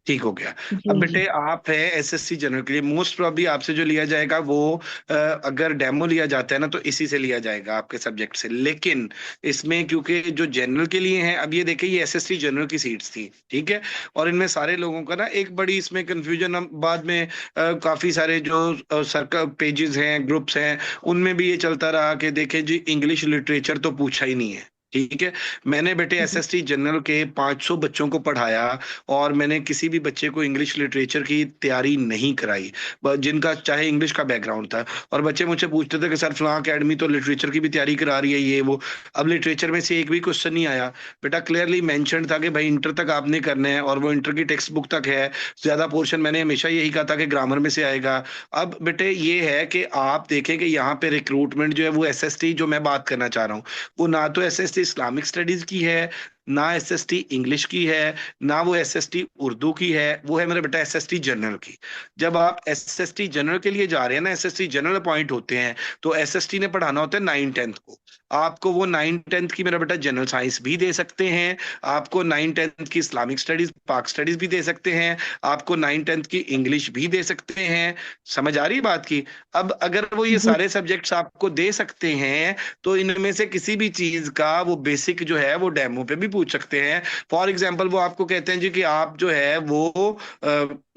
Speaker 1: ठीक हो गया। अब
Speaker 7: जी जी।
Speaker 1: बेटे आप है एसएससी जनरल के लिए, मोस्ट प्रोबेबली आपसे जो लिया जाएगा वो अगर डेमो लिया जाता है ना, तो इसी से लिया जाएगा आपके सब्जेक्ट से। लेकिन इसमें क्योंकि जो जनरल के लिए है, अब ये देखिए ये एसएससी जनरल की सीट्स थी, ठीक है, और इनमें सारे लोगों का ना एक बड़ी इसमें कंफ्यूजन, हम बाद में काफी सारे जो सर्कल पेजेस हैं, ग्रुप्स हैं, उनमें भी ये चलता रहा कि देखे जी इंग्लिश लिटरेचर तो पूछा ही नहीं है, ठीक है। मैंने बेटे
Speaker 7: जी
Speaker 1: एसएसटी जनरल के 500 बच्चों को पढ़ाया, और मैंने किसी भी बच्चे को इंग्लिश लिटरेचर की तैयारी नहीं कराई, जिनका चाहे इंग्लिश का बैकग्राउंड था। और बच्चे मुझसे पूछते थे कि सर फलां अकेडमी तो लिटरेचर की भी तैयारी करा रही है, ये वो। अब लिटरेचर में से एक भी क्वेश्चन नहीं आया बेटा, क्लियरली मेंशन था कि भाई इंटर तक आपने करना है, और वो इंटर की टेक्स्ट बुक तक है। ज्यादा पोर्शन मैंने हमेशा यही कहा था कि ग्रामर में से आएगा। अब बेटे ये है कि आप देखें कि यहाँ पे रिक्रूटमेंट जो है वो एसएसटी, जो मैं बात करना चाह रहा हूँ, वो ना तो एसएसटी इस्लामिक स्टडीज की है, ना एसएसटी इंग्लिश की है, ना वो एसएसटी उर्दू की है, वो है मेरे बेटा एसएसटी जनरल की। जब आप एसएसटी जनरल के लिए जा रहे हैं ना, एसएसटी जनरल अपॉइंट होते हैं, तो एसएसटी ने पढ़ाना होता है 9-10 को। आपको वो 9-10 की मेरा बेटा जनरल साइंस भी दे सकते हैं, आपको 9-10 की इस्लामिक स्टडीज पाक स्टडीज भी दे सकते हैं, आपको 9-10 की इंग्लिश भी दे सकते हैं। समझ आ रही है बात की? अब अगर वो ये
Speaker 7: जी।
Speaker 1: सारे सब्जेक्ट्स आपको दे सकते हैं, तो इनमें से किसी भी चीज का वो बेसिक जो है वो डेमो पे भी पूछ सकते हैं। फॉर एग्जाम्पल वो आपको कहते हैं जी कि आप जो है वो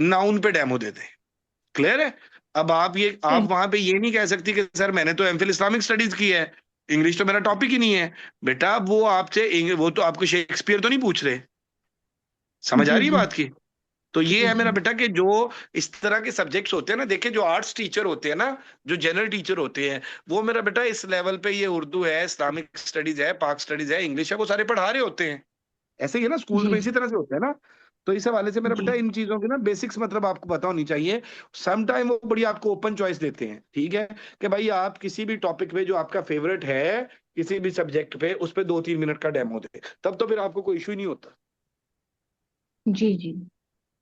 Speaker 1: नाउन पे डेमो दे दें। क्लियर है? अब आप
Speaker 7: जी
Speaker 1: वहां पे ये नहीं कह सकती कि सर मैंने तो एमफिल इस्लामिक स्टडीज की है, इंग्लिश तो मेरा टॉपिक ही नहीं है। बेटा वो आपसे वो तो आपको शेक्सपियर तो नहीं पूछ रहे। समझ आ
Speaker 7: जी।
Speaker 1: रही है
Speaker 7: जी
Speaker 1: बात की? तो ये
Speaker 7: जी
Speaker 1: है मेरा
Speaker 7: जी
Speaker 1: बेटा कि जो इस तरह के सब्जेक्ट्स होते हैं ना, देखिए जो आर्ट्स टीचर होते हैं ना, जो जनरल टीचर होते हैं, वो मेरा बेटा इस लेवल पे ये उर्दू है, इस्लामिक स्टडीज है, पाक स्टडीज है, इंग्लिश है, वो सारे पढ़ा रहे होते हैं। ऐसे ही है ना, स्कूल्स
Speaker 7: जी
Speaker 1: में इसी तरह से होता है ना। तो इस हवाले से मेरा
Speaker 7: जी
Speaker 1: बेटा इन चीजों की ना बेसिक्स मतलब आपको पता होनी चाहिए। सम टाइम वो बड़ी आपको ओपन चॉइस देते हैं, ठीक है, कि भाई आप किसी भी टॉपिक पे जो आपका फेवरेट है, किसी भी सब्जेक्ट पे, उस पे 2-3 मिनट का डेमो दे, तब तो फिर आपको कोई इशू ही नहीं होता।
Speaker 7: जी जी।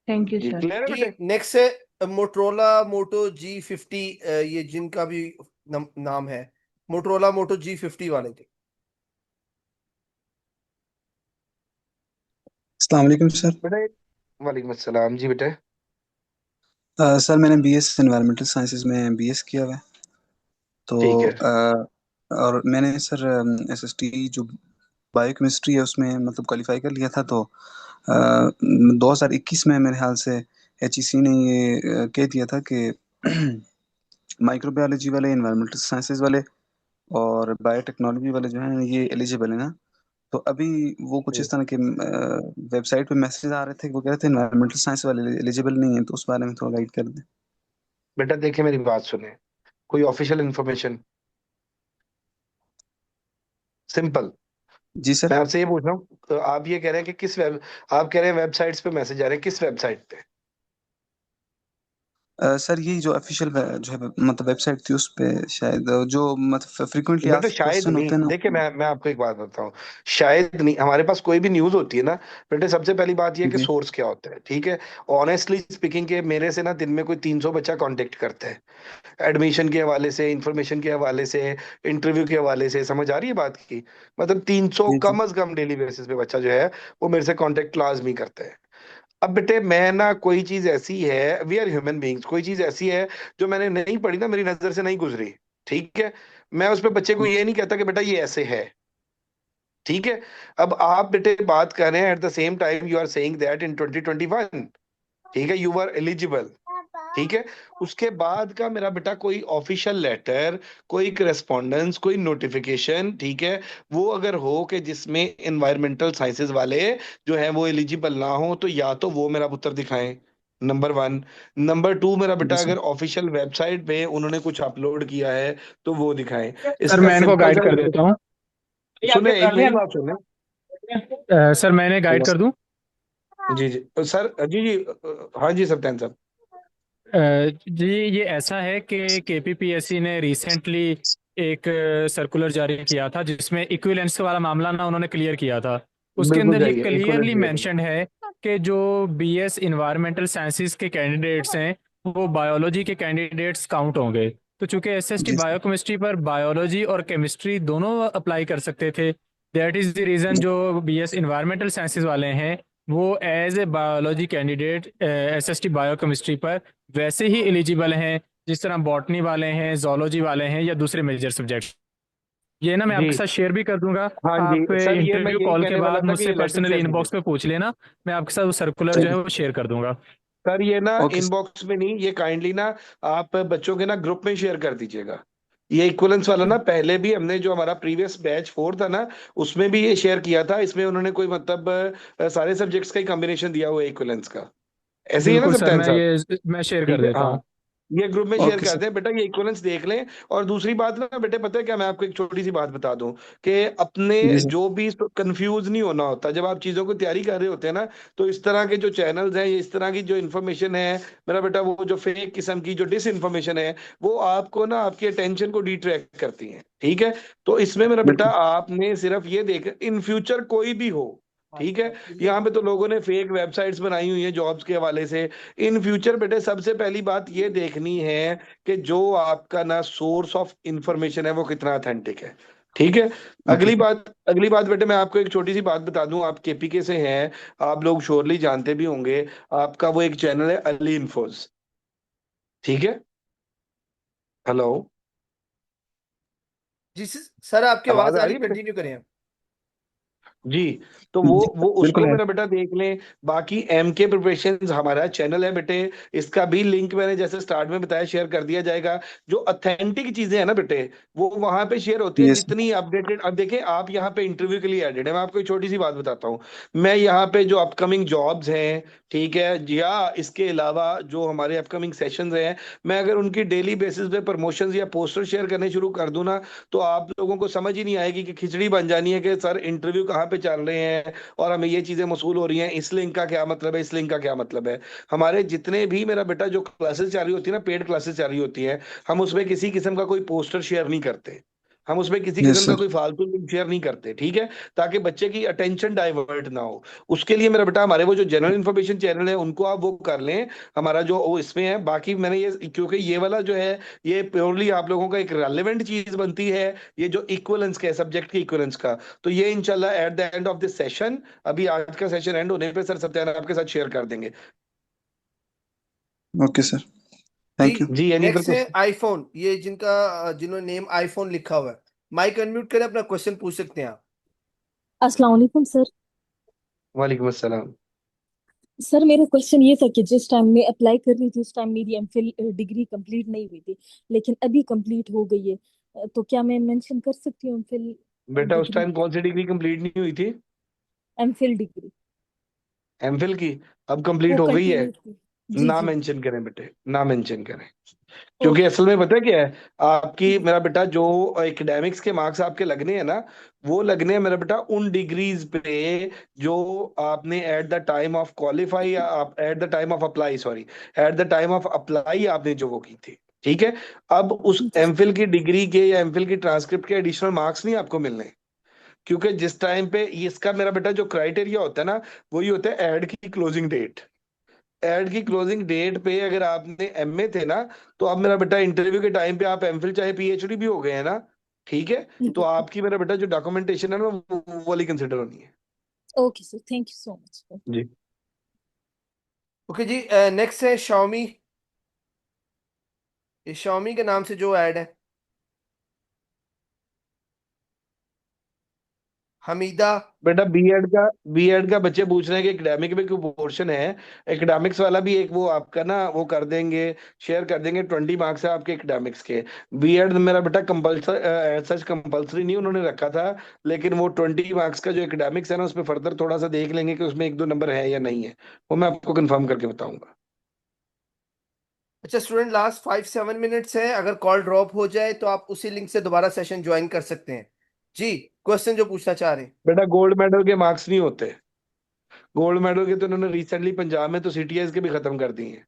Speaker 7: थैंक यू
Speaker 1: जी
Speaker 7: सर।
Speaker 1: क्लियर है
Speaker 2: जी
Speaker 1: बेटे?
Speaker 2: नेक्स्ट है मोटरोला मोटो G50, ये जिनका भी नाम है, मोटरोला मोटो G50 वाले के।
Speaker 8: अस्सलाम वालेकुम सर।
Speaker 1: बेटा वालेकुम अस्सलाम जी बेटे।
Speaker 8: सर मैंने बीएस एनवायरमेंटल साइंसेज में बीएस किया हुआ है। तो
Speaker 1: ठीक है।
Speaker 8: और मैंने सर एसएसटी जो बायोकेमिस्ट्री है उसमें मतलब क्वालिफाई कर लिया था। तो 2021 में मेरे ख्याल से एचईसी ने ये कह दिया था कि माइक्रोबायोलॉजी वाले, एनवायरमेंटल साइंसेज वाले और बायोटेक्नोलॉजी वाले जो हैं ये एलिजिबल है ना। तो अभी वो कुछ इस तरह के वेबसाइट पे मैसेज आ रहे थे कि वो कह रहे थे एनवायरमेंटल साइंस वाले एलिजिबल नहीं है, तो उस बारे में थोड़ा गाइड कर दें।
Speaker 1: बेटा देखिए मेरी बात सुने, कोई ऑफिशियल इंफॉर्मेशन, सिंपल।
Speaker 8: जी सर।
Speaker 1: मैं आपसे ये पूछ रहा हूँ, तो आप ये कह रहे हैं कि किस वेब, आप कह रहे हैं वेबसाइट्स पे मैसेज आ रहे हैं, किस वेबसाइट पे?
Speaker 8: सर यही जो ऑफिशियल जो है मतलब वेबसाइट थी उस पे शायद जो मतलब फ्रीक्वेंटली
Speaker 1: बेटा
Speaker 8: आस्क्ड
Speaker 1: शायद
Speaker 8: क्वेश्चन
Speaker 1: नहीं,
Speaker 8: होते हैं
Speaker 1: देखिए
Speaker 8: ना।
Speaker 1: मैं आपको एक बात बताऊं, शायद नहीं। हमारे पास कोई भी न्यूज होती है ना बेटे, सबसे पहली बात ये है कि
Speaker 8: जी
Speaker 1: सोर्स क्या होता है, ठीक है। ऑनेस्टली स्पीकिंग के मेरे से ना दिन में कोई 300 बच्चा कांटेक्ट करता है, एडमिशन के हवाले से, इंफॉर्मेशन के हवाले से, इंटरव्यू के हवाले से, समझ आ रही है बात की? मतलब 300
Speaker 8: जी जी
Speaker 1: कम अज कम डेली बेसिस पे बच्चा जो है वो मेरे से कांटेक्ट लाजमी करता है। अब बेटे मैं ना, कोई चीज ऐसी है, वी आर ह्यूमन बींग्स, कोई चीज ऐसी है जो मैंने नहीं पढ़ी ना, मेरी नजर से नहीं गुजरी, ठीक है, मैं उस पे बच्चे को ये नहीं कहता कि बेटा ये ऐसे है, ठीक है। अब आप बेटे बात कर रहे हैं, at the same time you are saying that in 2021, ठीक है, यू आर एलिजिबल, ठीक है। उसके बाद का मेरा बेटा कोई ऑफिशियल लेटर, कोई करस्पॉन्डेंस, कोई नोटिफिकेशन, ठीक है, वो अगर हो कि जिसमें एनवायरमेंटल साइंसेज वाले जो है वो एलिजिबल ना हो, तो या तो वो मेरा पुत्र दिखाएं, नंबर वन। नंबर टू मेरा
Speaker 8: जी
Speaker 1: बेटा
Speaker 8: सर।
Speaker 1: अगर ऑफिशियल वेबसाइट पे उन्होंने कुछ अपलोड किया है तो वो दिखाएं।
Speaker 9: सर
Speaker 1: इसका
Speaker 9: मैं इनको
Speaker 1: सिंपल
Speaker 9: गाइड
Speaker 1: सा,
Speaker 9: कर देता हूँ। ये
Speaker 1: सुने
Speaker 9: आपके
Speaker 1: एक
Speaker 9: कर
Speaker 1: मेरी
Speaker 9: दिया।
Speaker 1: बात सुने।
Speaker 9: सर मैंने गाइड कर दूं।
Speaker 1: जी जी सर, जी जी, हाँ जी सत्यान सर।
Speaker 9: जी ये ऐसा है कि केपीपीएससी ने रिसेंटली एक सर्कुलर जारी किया था जिसमें इक्विवेलेंस वाला मामला ना उन्होंने क्लियर किया था। उसके
Speaker 1: बिल्कुल
Speaker 9: अंदर ये
Speaker 1: चाहिए इक्वलेंस
Speaker 9: क्लियरली
Speaker 1: भी।
Speaker 9: मेंशन्ड है कि जो बीएस इन्वायरमेंटल साइंसेज के कैंडिडेट्स हैं वो बायोलॉजी के कैंडिडेट्स काउंट होंगे। तो चूंकि एसएसटी
Speaker 8: जी सर।
Speaker 9: बायोकेमिस्ट्री पर बायोलॉजी और केमिस्ट्री दोनों अप्लाई कर सकते थे, दैट इज द रीजन जो बीएस इन्वायरमेंटल साइंसेज वाले हैं वो as a biology candidate SST biochemistry पर वैसे ही एलिजिबल हैं जिस तरह बॉटनी वाले हैं, जोलॉजी वाले हैं या दूसरे मेजर सब्जेक्ट। ये ना मैं
Speaker 1: जी
Speaker 9: आपके साथ शेयर भी कर दूंगा।
Speaker 1: हाँ जी
Speaker 9: आप
Speaker 1: सर, ये मैं
Speaker 9: इंटरव्यू
Speaker 1: यही
Speaker 9: कॉल के
Speaker 1: कहने वाला
Speaker 9: बाद
Speaker 1: था कि
Speaker 9: मुझसे
Speaker 1: ये लेटर
Speaker 9: पर्सनली
Speaker 1: सेंड
Speaker 9: इनबॉक्स पे पूछ लेना, मैं आपके साथ वो सर्कुलर जो है
Speaker 8: चलिए।
Speaker 9: वो शेयर कर दूंगा।
Speaker 1: सर ये ना
Speaker 8: ओके सर।
Speaker 1: इनबॉक्स में नहीं, ये काइंडली ना आप बच्चों के ना ग्रुप में शेयर कर दीजिएगा। ये इक्वलेंस वाला ना पहले भी हमने जो हमारा प्रीवियस बैच 4 था ना, उसमें भी ये शेयर किया था। इसमें उन्होंने कोई मतलब सारे सब्जेक्ट्स का ही कॉम्बिनेशन दिया हुआ है इक्वलेंस का। ऐसे ही है ना
Speaker 9: बिल्कुल सर,
Speaker 1: सप्तान साहब?
Speaker 9: मैं शेयर कर
Speaker 1: ठीक है,
Speaker 9: देता
Speaker 1: हाँ,
Speaker 9: हूँ।
Speaker 1: ये ग्रुप में शेयर
Speaker 8: ओके सर।
Speaker 1: करते हैं बेटा, ये इक्वलेंस देख लें। और दूसरी बात ना बेटे, पता है क्या, मैं आपको एक छोटी सी बात बता दूं कि अपने
Speaker 8: जी सर।
Speaker 1: जो भी कंफ्यूज नहीं होना होता जब आप चीजों को तैयारी कर रहे होते हैं ना, तो इस तरह के जो चैनल्स हैं, इस तरह की जो इन्फॉर्मेशन है मेरा बेटा, वो जो फेक किस्म की जो डिस इन्फॉर्मेशन है, वो आपको ना आपकी अटेंशन को डिट्रैक्ट करती है, ठीक है। तो इसमें मेरा बेटा
Speaker 8: बिल्कुल।
Speaker 1: आपने सिर्फ ये देख, इन फ्यूचर कोई भी हो, ठीक है, यहाँ पे तो लोगों ने फेक वेबसाइट्स बनाई हुई है जॉब्स के हवाले से। इन फ्यूचर बेटे सबसे पहली बात ये देखनी है कि जो आपका ना सोर्स ऑफ इंफॉर्मेशन है वो कितना अथेंटिक है, ठीक है।
Speaker 8: Okay sir.
Speaker 1: अगली बात बेटे, मैं आपको एक छोटी सी बात बता दूं, आप केपीके से हैं, आप लोग श्योरली जानते भी होंगे, आपका वो एक चैनल है अली इन्फोज, ठीक है। हेलो,
Speaker 2: जी सर, आपकी
Speaker 1: आवाज
Speaker 2: आवाज
Speaker 1: आ
Speaker 2: आ
Speaker 1: रही
Speaker 2: रही,
Speaker 1: है बेटे?
Speaker 2: कंटिन्यू करें आप।
Speaker 1: जी। तो वो
Speaker 8: बिल्कुल
Speaker 1: उसको
Speaker 8: है।
Speaker 1: मेरा बेटा देख लें। बाकी एम के प्रिपरेशन हमारा चैनल है बेटे, इसका भी लिंक मैंने जैसे स्टार्ट में बताया शेयर कर दिया जाएगा। जो अथेंटिक चीजें हैं ना बेटे, वो वहां पे शेयर होती है,
Speaker 8: यस।
Speaker 1: जितनी अपडेटेड। अब देखें, आप यहाँ पे इंटरव्यू के लिए एडेड है। मैं आपको एक छोटी सी बात बताता हूँ। मैं यहाँ पे जो अपकमिंग जॉब्स हैं, ठीक है, या इसके अलावा जो हमारे अपकमिंग सेशंस हैं, मैं अगर उनकी डेली बेसिस पे प्रमोशंस या पोस्टर शेयर करने शुरू कर दूं ना, तो आप लोगों को समझ ही नहीं आएगी कि खिचड़ी बन जानी है कि सर इंटरव्यू कहाँ पे चल रहे हैं और हमें ये चीजें मसूल हो रही हैं, इस लिंक का क्या मतलब है, इस लिंक का क्या मतलब है। हमारे जितने भी मेरा बेटा जो क्लासेस चल रही होती है ना, पेड क्लासेस चल रही होती है, हम उसमें किसी किस्म का कोई पोस्टर शेयर नहीं करते। हम उसमें किसी
Speaker 8: यस
Speaker 1: किस्म का
Speaker 8: सर।
Speaker 1: कोई फालतू लिंक शेयर नहीं करते, ठीक है, ताकि बच्चे की अटेंशन डाइवर्ट ना हो। उसके लिए मेरा बेटा हमारे वो जो जनरल इन्फॉर्मेशन चैनल है उनको आप वो कर लें, हमारा जो वो इसमें है। बाकी मैंने ये, क्योंकि ये वाला जो है ये प्योरली आप लोगों का एक रेलेवेंट चीज बनती है, ये जो इक्वलेंस का है, सब्जेक्ट के इक्वलेंस का, तो ये इंशाल्लाह at the end of this session, अभी आज का सेशन एंड होने पे सर सत्यान आपके साथ शेयर कर देंगे।
Speaker 8: ओके सर,
Speaker 2: जी
Speaker 8: थैंक यू।
Speaker 1: जी एनी अदर
Speaker 2: नेक्स्ट है
Speaker 1: क्वेश्चन?
Speaker 2: आईफोन, ये जिन्होंने नेम आईफोन लिखा हुआ है। माइक अनम्यूट करें, अपना क्वेश्चन पूछ सकते हैं आप।
Speaker 10: अस्सलाम वालेकुम सर।
Speaker 1: वालेकुम अस्सलाम।
Speaker 10: सर मेरा क्वेश्चन ये था कि जिस टाइम मैं अप्लाई कर रही थी उस टाइम मेरी एमफिल डिग्री कंप्लीट नहीं हुई थी, लेकिन अभी कंप्लीट हो गई है। तो क्या मैं मेंशन कर सकती हूँ एमफिल
Speaker 1: बेटा उस
Speaker 10: डिग्री?
Speaker 1: टाइम कौन सी डिग्री कंप्लीट नहीं हुई थी?
Speaker 10: एमफिल डिग्री
Speaker 1: एमफिल की? अब
Speaker 10: वो
Speaker 1: कंप्लीट हो गई है।
Speaker 10: कंटिन्यू थी। जी
Speaker 1: ना
Speaker 10: जी।
Speaker 1: मेंशन करें बेटे, ना मेंशन करें। क्योंकि
Speaker 10: ओके
Speaker 1: असल में पता है क्या है, आपकी
Speaker 10: जी।
Speaker 1: मेरा बेटा जो एकेडमिक्स के मार्क्स आपके लगने हैं ना, वो लगने हैं मेरा बेटा उन डिग्रीज पे जो आपने at the time of qualify, या आप eight the time of apply, sorry, eight the time of apply आपने जो वो की थी, ठीक है। अब उस
Speaker 10: जी
Speaker 1: एमफिल की डिग्री के या एमफिल की ट्रांसक्रिप्ट के एडिशनल मार्क्स नहीं आपको मिलने। क्योंकि जिस टाइम पे इसका मेरा बेटा जो क्राइटेरिया होता है ना, वही होता है एड की क्लोजिंग डेट। एड की क्लोजिंग डेट पे अगर आपने एमए थे ना, तो अब मेरा बेटा इंटरव्यू के टाइम पे आप एमफिल चाहे पीएचडी भी हो गए हैं ना, ठीक है, तो
Speaker 10: जी।
Speaker 1: आपकी मेरा बेटा जो डॉक्यूमेंटेशन है ना, वो वाली कंसिडर होनी है।
Speaker 10: Okay sir, thank you so much.
Speaker 1: जी।
Speaker 2: ओके जी, नेक्स्ट है शाओमी। ये शाओमी के नाम से जो ऐड है, हमीदा।
Speaker 1: बेटा बीएड का बच्चे पूछ रहे हैं कि एकेडमिक में कोई पोर्शन है। एकेडमिक्स वाला भी एक वो आपका ना वो कर देंगे, शेयर कर देंगे। 20 मार्क्स है आपके एकेडमिक्स के। बीएड मेरा बेटा कंपल्सरी, सच कंपल्सरी नहीं उन्होंने रखा था, लेकिन वो 20 मार्क्स का जो एकेडमिक्स है ना, उस पर फर्दर थोड़ा सा देख लेंगे कि उसमें एक दो नंबर है या नहीं है। वो मैं आपको कंफर्म करके बताऊंगा।
Speaker 2: अच्छा स्टूडेंट, लास्ट 5-7 मिनट्स है, अगर कॉल ड्रॉप हो जाए तो आप उसी लिंक से दोबारा सेशन ज्वाइन कर सकते हैं। जी, क्वेश्चन जो पूछना चाह रहे हैं।
Speaker 1: बेटा गोल्ड मेडल के मार्क्स नहीं होते। गोल्ड मेडल के तो उन्होंने रिसेंटली पंजाब में तो सीटीएस के भी खत्म कर दिए हैं।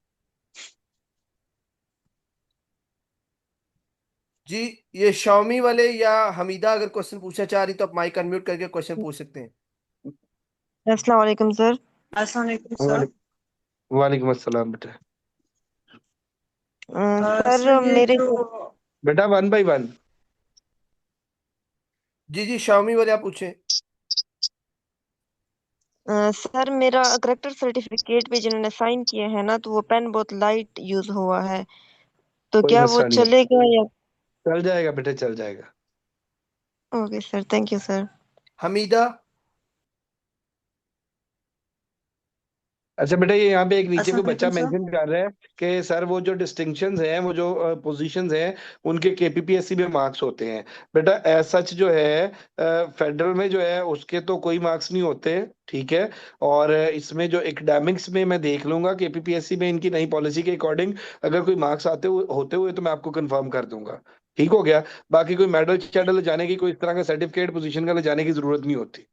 Speaker 2: जी, ये शाओमी वाले या हमीदा अगर क्वेश्चन पूछना चाह रही तो आप माइक अनम्यूट करके क्वेश्चन पूछ सकते हैं।
Speaker 11: अस्सलाम वालेकुम सर।
Speaker 12: अस्सलाम वालेकुम सर।
Speaker 1: वालेकुम वालेकुम अस्सलाम बेटा।
Speaker 11: सर
Speaker 12: सर ये
Speaker 11: मेरे
Speaker 12: जो
Speaker 1: बेटा वन बाय वन।
Speaker 2: जी जी, शाओमी वाले आप पूछें।
Speaker 11: सर मेरा करेक्टर सर्टिफिकेट पे जिन्होंने साइन किए हैं ना, तो वो पेन बहुत लाइट यूज हुआ है, तो
Speaker 1: कोई
Speaker 11: क्या वो
Speaker 1: मसला नहीं है,
Speaker 11: चलेगा या?
Speaker 1: चल जाएगा बेटा, चल जाएगा।
Speaker 11: Okay sir, thank you sir.
Speaker 2: Hamida.
Speaker 1: अच्छा बेटा, ये यहाँ पे एक नीचे
Speaker 12: अस्सलाम
Speaker 1: कोई बच्चा
Speaker 12: वालेकुम सर।
Speaker 1: मेंशन कर रहा है कि सर वो जो डिस्टिंक्शंस हैं, वो जो पोजीशंस हैं, उनके केपीपीएससी में मार्क्स होते हैं। बेटा एज सच जो है फेडरल में जो है उसके तो कोई मार्क्स नहीं होते, ठीक है। और इसमें जो एकेडमिक्स में मैं देख लूंगा, केपीपीएससी में इनकी नई पॉलिसी के अकॉर्डिंग अगर कोई मार्क्स आते हुए होते हुए तो मैं आपको कंफर्म कर दूंगा। ठीक हो गया। बाकी कोई मेडल शेडल जाने की, कोई इस तरह का सर्टिफिकेट पोजीशन का ले जाने की जरूरत नहीं होती।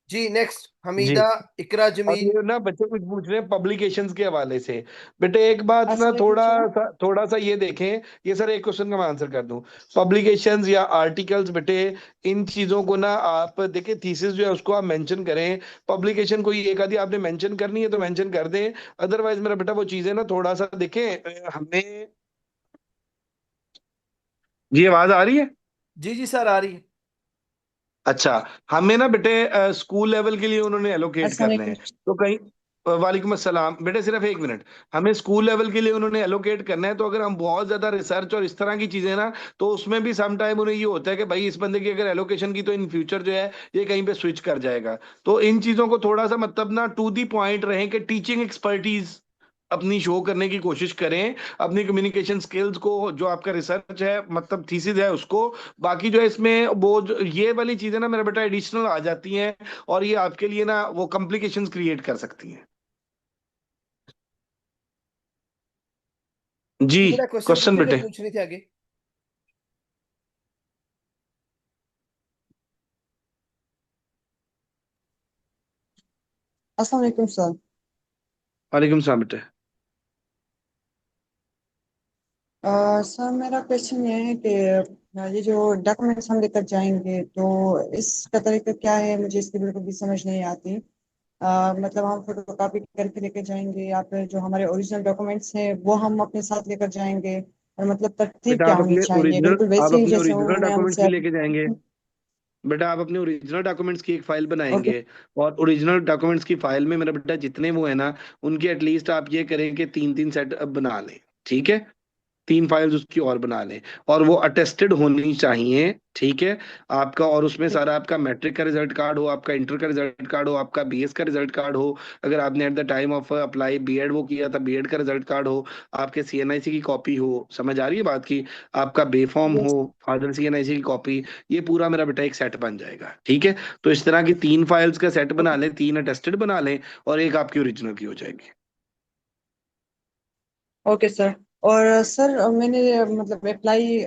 Speaker 2: जी नेक्स्ट
Speaker 1: जी।
Speaker 2: हमीदा। इकरा
Speaker 1: अब
Speaker 2: जमील।
Speaker 1: ये ना बच्चे कुछ पूछ रहे हैं पब्लिकेशंस के हवाले से। बेटे एक बात ना,
Speaker 12: अस्सलाम वालेकुम सर।
Speaker 1: थोड़ा सा ये देखें। ये सर एक क्वेश्चन का मैं आंसर कर दूं। पब्लिकेशंस या आर्टिकल्स बेटे, इन चीजों को ना आप देखें, थीसिस जो है उसको आप मेंशन करें। पब्लिकेशन कोई एक आधी आपने मेंशन करनी है तो मेंशन कर दें। अदरवाइज मेरा बेटा वो चीजें ना थोड़ा सा देखें, हमें। जी आवाज आ रही है?
Speaker 2: जी जी सर, आ रही है।
Speaker 1: अच्छा। हमें ना बेटे स्कूल लेवल के लिए उन्होंने एलोकेट
Speaker 12: अस्सलाम
Speaker 1: करने
Speaker 12: वालेकुम।
Speaker 1: हैं, तो कहीं वालेकुम अस्सलाम बेटे, सिर्फ एक मिनट। हमें स्कूल लेवल के लिए उन्होंने एलोकेट करना है, तो अगर हम बहुत ज्यादा रिसर्च और इस तरह की चीजें ना, तो उसमें भी सम टाइम उन्हें ये होता है कि भाई इस बंदे की अगर एलोकेशन की तो इन फ्यूचर जो है ये कहीं पे स्विच कर जाएगा। तो इन चीजों को थोड़ा सा मतलब ना टू दी पॉइंट रहें कि टीचिंग एक्सपर्टीज अपनी शो करने की कोशिश करें, अपनी कम्युनिकेशन स्किल्स को, जो आपका रिसर्च है मतलब थीसिस है उसको। बाकी जो है इसमें ये वाली चीजें ना मेरा बेटा एडिशनल आ जाती हैं, और ये आपके लिए ना वो कॉम्प्लिकेशंस क्रिएट कर सकती हैं। जी।
Speaker 2: जी मेरा क्वेश्चन
Speaker 1: क्वेश्चन
Speaker 2: पूछे, क्या
Speaker 1: बेटे।
Speaker 2: पूछ रहे थे आगे?
Speaker 12: अस्सलाम वालेकुम सर।
Speaker 1: वालेकुम सलाम बेटे।
Speaker 12: सर मेरा क्वेश्चन ये है कि ये जो डॉक्यूमेंट्स हम लेकर जाएंगे तो इसका तरीका क्या है, मुझे इसकी बिल्कुल भी समझ नहीं आती। मतलब हम फोटो कॉपी करके लेकर जाएंगे या फिर जो हमारे ओरिजिनल डॉक्यूमेंट्स हैं वो हम अपने साथ लेकर जाएंगे, और मतलब तरतीब
Speaker 1: बेटा
Speaker 12: क्या होनी चाहिए, बिल्कुल
Speaker 1: आप
Speaker 12: वैसे ही
Speaker 1: अपने
Speaker 12: जैसे
Speaker 1: ओरिजिनल
Speaker 12: उन्होंने
Speaker 1: डॉक्यूमेंट्स
Speaker 12: हमसे।
Speaker 1: भी लेके जाएंगे। बेटा आप अपने ओरिजिनल डॉक्यूमेंट्स की एक फाइल
Speaker 12: ओके।
Speaker 1: बनाएंगे, और ओरिजिनल डॉक्यूमेंट्स की फाइल में मेरा बेटा जितने वो है ना, उनके एटलीस्ट आप ये करें कि 3-3 सेट अब बना लें। ठीक है, 3 फाइल्स उसकी और बना लें, और वो अटेस्टेड होनी चाहिए। ठीक है आपका, और उसमें सारा आपका मैट्रिक का रिजल्ट कार्ड हो, आपका इंटर का रिजल्ट कार्ड हो, आपका बीएस का रिजल्ट कार्ड हो, अगर आपने at the time of apply BEd वो किया था बीएड का रिजल्ट कार्ड हो, आपके सीएनआईसी की कॉपी हो, समझ आ रही है बात की, आपका बेफॉर्म हो,
Speaker 12: यस।
Speaker 1: फादर सीएनआईसी की कॉपी। ये पूरा मेरा बेटा एक सेट बन जाएगा। ठीक है, तो इस तरह की 3 फाइल्स का सेट बना
Speaker 12: ओके।
Speaker 1: लें, 3 अटेस्टेड बना लें, और एक आपकी ओरिजिनल की हो जाएगी।
Speaker 12: Okay sir. और सर मैंने मतलब अप्लाई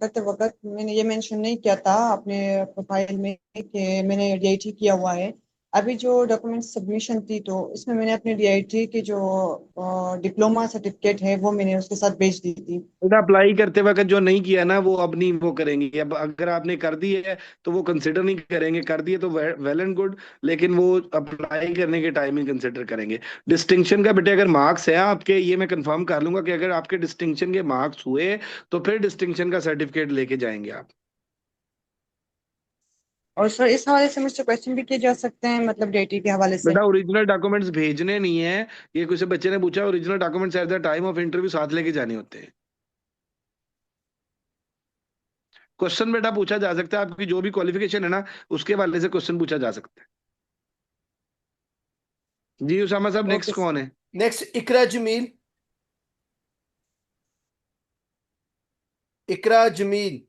Speaker 12: करते वक्त मैंने ये मेंशन नहीं किया था अपने प्रोफाइल में कि मैंने डीआईटी किया हुआ है। अभी जो डॉक्यूमेंट सबमिशन थी तो इसमें मैंने अपने डीआईटी की जो डिप्लोमा सर्टिफिकेट है वो मैंने उसके साथ भेज दी थी।
Speaker 1: बेटा अप्लाई करते वक्त जो नहीं किया ना वो अब नहीं वो करेंगे। अब अगर आपने कर दी है तो वो कंसिडर नहीं करेंगे, कर दिए तो वेल एंड गुड, लेकिन वो अप्लाई करने के टाइम ही कंसिडर करेंगे। डिस्टिंक्शन का बेटे अगर मार्क्स है आपके, ये मैं कंफर्म कर लूंगा कि अगर आपके डिस्टिंक्शन के मार्क्स हुए तो फिर डिस्टिंक्शन का सर्टिफिकेट लेके जाएंगे आप।
Speaker 12: और सर इस हवाले से मुझसे क्वेश्चन भी किए जा सकते हैं, मतलब डीआईटी के हवाले से।
Speaker 1: बेटा ओरिजिनल डॉक्यूमेंट्स भेजने नहीं है, ये किसी बच्चे ने पूछा, original documents eight the time of interview साथ लेके जाने होते हैं। क्वेश्चन बेटा पूछा जा सकता है, आपकी जो भी क्वालिफिकेशन है ना उसके हवाले से क्वेश्चन पूछा जा सकता है। जी उसामा साहब,
Speaker 2: ओके।
Speaker 1: नेक्स्ट कौन है?
Speaker 2: नेक्स्ट इकरा जमील। इकरा जमील।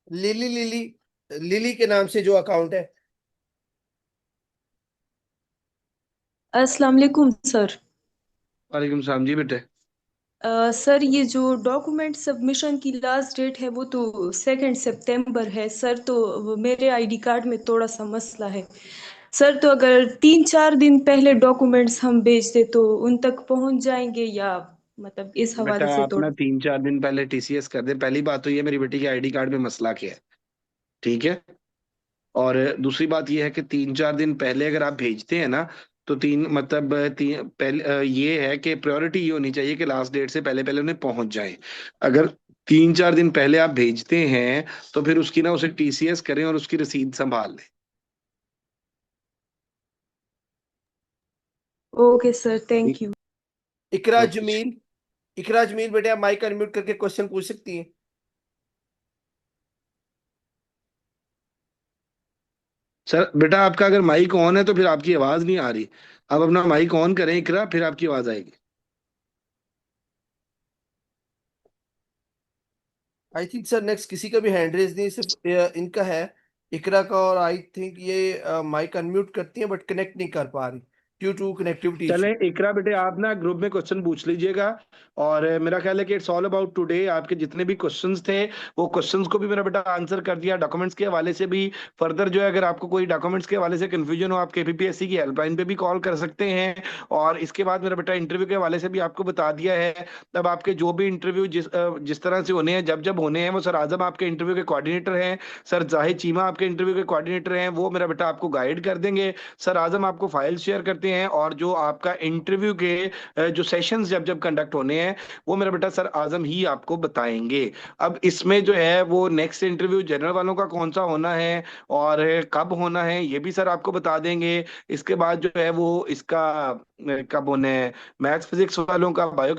Speaker 2: लिली लिली लिली के नाम से जो अकाउंट है।
Speaker 13: अस्सलाम वालेकुम सर।
Speaker 1: वालेकुम सलाम जी बेटे।
Speaker 13: सर ये जो डॉक्यूमेंट सबमिशन की लास्ट डेट है वो तो 2 सितंबर है सर, तो वो मेरे आईडी कार्ड में थोड़ा सा मसला है सर। तो अगर 3-4 दिन पहले डॉक्यूमेंट्स हम भेज दे तो उन तक पहुंच जाएंगे, या मतलब इस
Speaker 1: बेटा
Speaker 13: हवाले से
Speaker 1: आप ना
Speaker 13: थोड़ा।
Speaker 1: 3-4 दिन पहले टीसीएस कर दे। पहली बात तो ये मेरी बेटी के आईडी कार्ड में मसला क्या है। ठीक है, और दूसरी बात ये है कि 3-4 दिन पहले अगर आप भेजते हैं ना, तो तीन मतलब तीन पहले ये है कि प्रायोरिटी ये होनी चाहिए कि लास्ट डेट से पहले पहले उन्हें पहुंच जाए। अगर 3-4 दिन पहले आप भेजते हैं तो फिर उसकी ना उसे टीसीएस करें और उसकी रसीद संभाल लें।
Speaker 13: ओके सर,
Speaker 1: ठीक।
Speaker 13: Thank you.
Speaker 2: इकरा
Speaker 1: ओके जी।
Speaker 2: जमील। इकरा जमील बेटे, आप माइक अनम्यूट करके क्वेश्चन पूछ सकती हैं।
Speaker 1: सर बेटा आपका अगर माइक ऑन है तो फिर आपकी आवाज नहीं आ रही। आप अपना माइक ऑन करें इकरा, फिर आपकी आवाज आएगी।
Speaker 2: आई थिंक सर नेक्स्ट किसी का भी हैंड रेज नहीं, सिर्फ इनका है, इकरा का। और आई थिंक ये माइक अनम्यूट करती हैं बट कनेक्ट नहीं कर पा रही ड्यू टू कनेक्टिविटी
Speaker 1: चलें
Speaker 2: इशू।
Speaker 1: इकरा बेटे, आप ना ग्रुप में क्वेश्चन पूछ लीजिएगा, और मेरा ख्याल है कि इट्स ऑल अबाउट टुडे। आपके जितने भी क्वेश्चंस थे वो क्वेश्चंस को भी मेरा बेटा आंसर कर दिया। डॉक्यूमेंट्स के हवाले से भी फर्दर जो है, अगर आपको कोई डॉक्यूमेंट्स के हवाले से कंफ्यूजन हो, आप केपीपीएससी की हेल्पलाइन पे भी कॉल कर सकते हैं। और इसके बाद मेरा बेटा इंटरव्यू के हवाले से भी आपको बता दिया है। तब आपके जो भी इंटरव्यू जिस तरह से होने हैं, जब जब होने हैं, वो सर आजम आपके इंटरव्यू के कोऑर्डिनेटर हैं, सर जाहिद चीमा आपके इंटरव्यू के कोऑर्डिनेटर हैं, वो मेरा बेटा आपको गाइड कर देंगे। सर आजम आपको फाइल शेयर करते हैं होते हैं और जो आपका इंटरव्यू के जो सेशंस जब जब कंडक्ट होने हैं, वो मेरा बेटा सर आजम ही आपको बताएंगे। अब इसमें जो है वो नेक्स्ट इंटरव्यू जनरल वालों का कौन सा होना है और कब होना है, ये भी सर आपको बता देंगे। इसके बाद जो है वो इसका कब होना है, मैथ्स फिजिक्स वालों का, बायो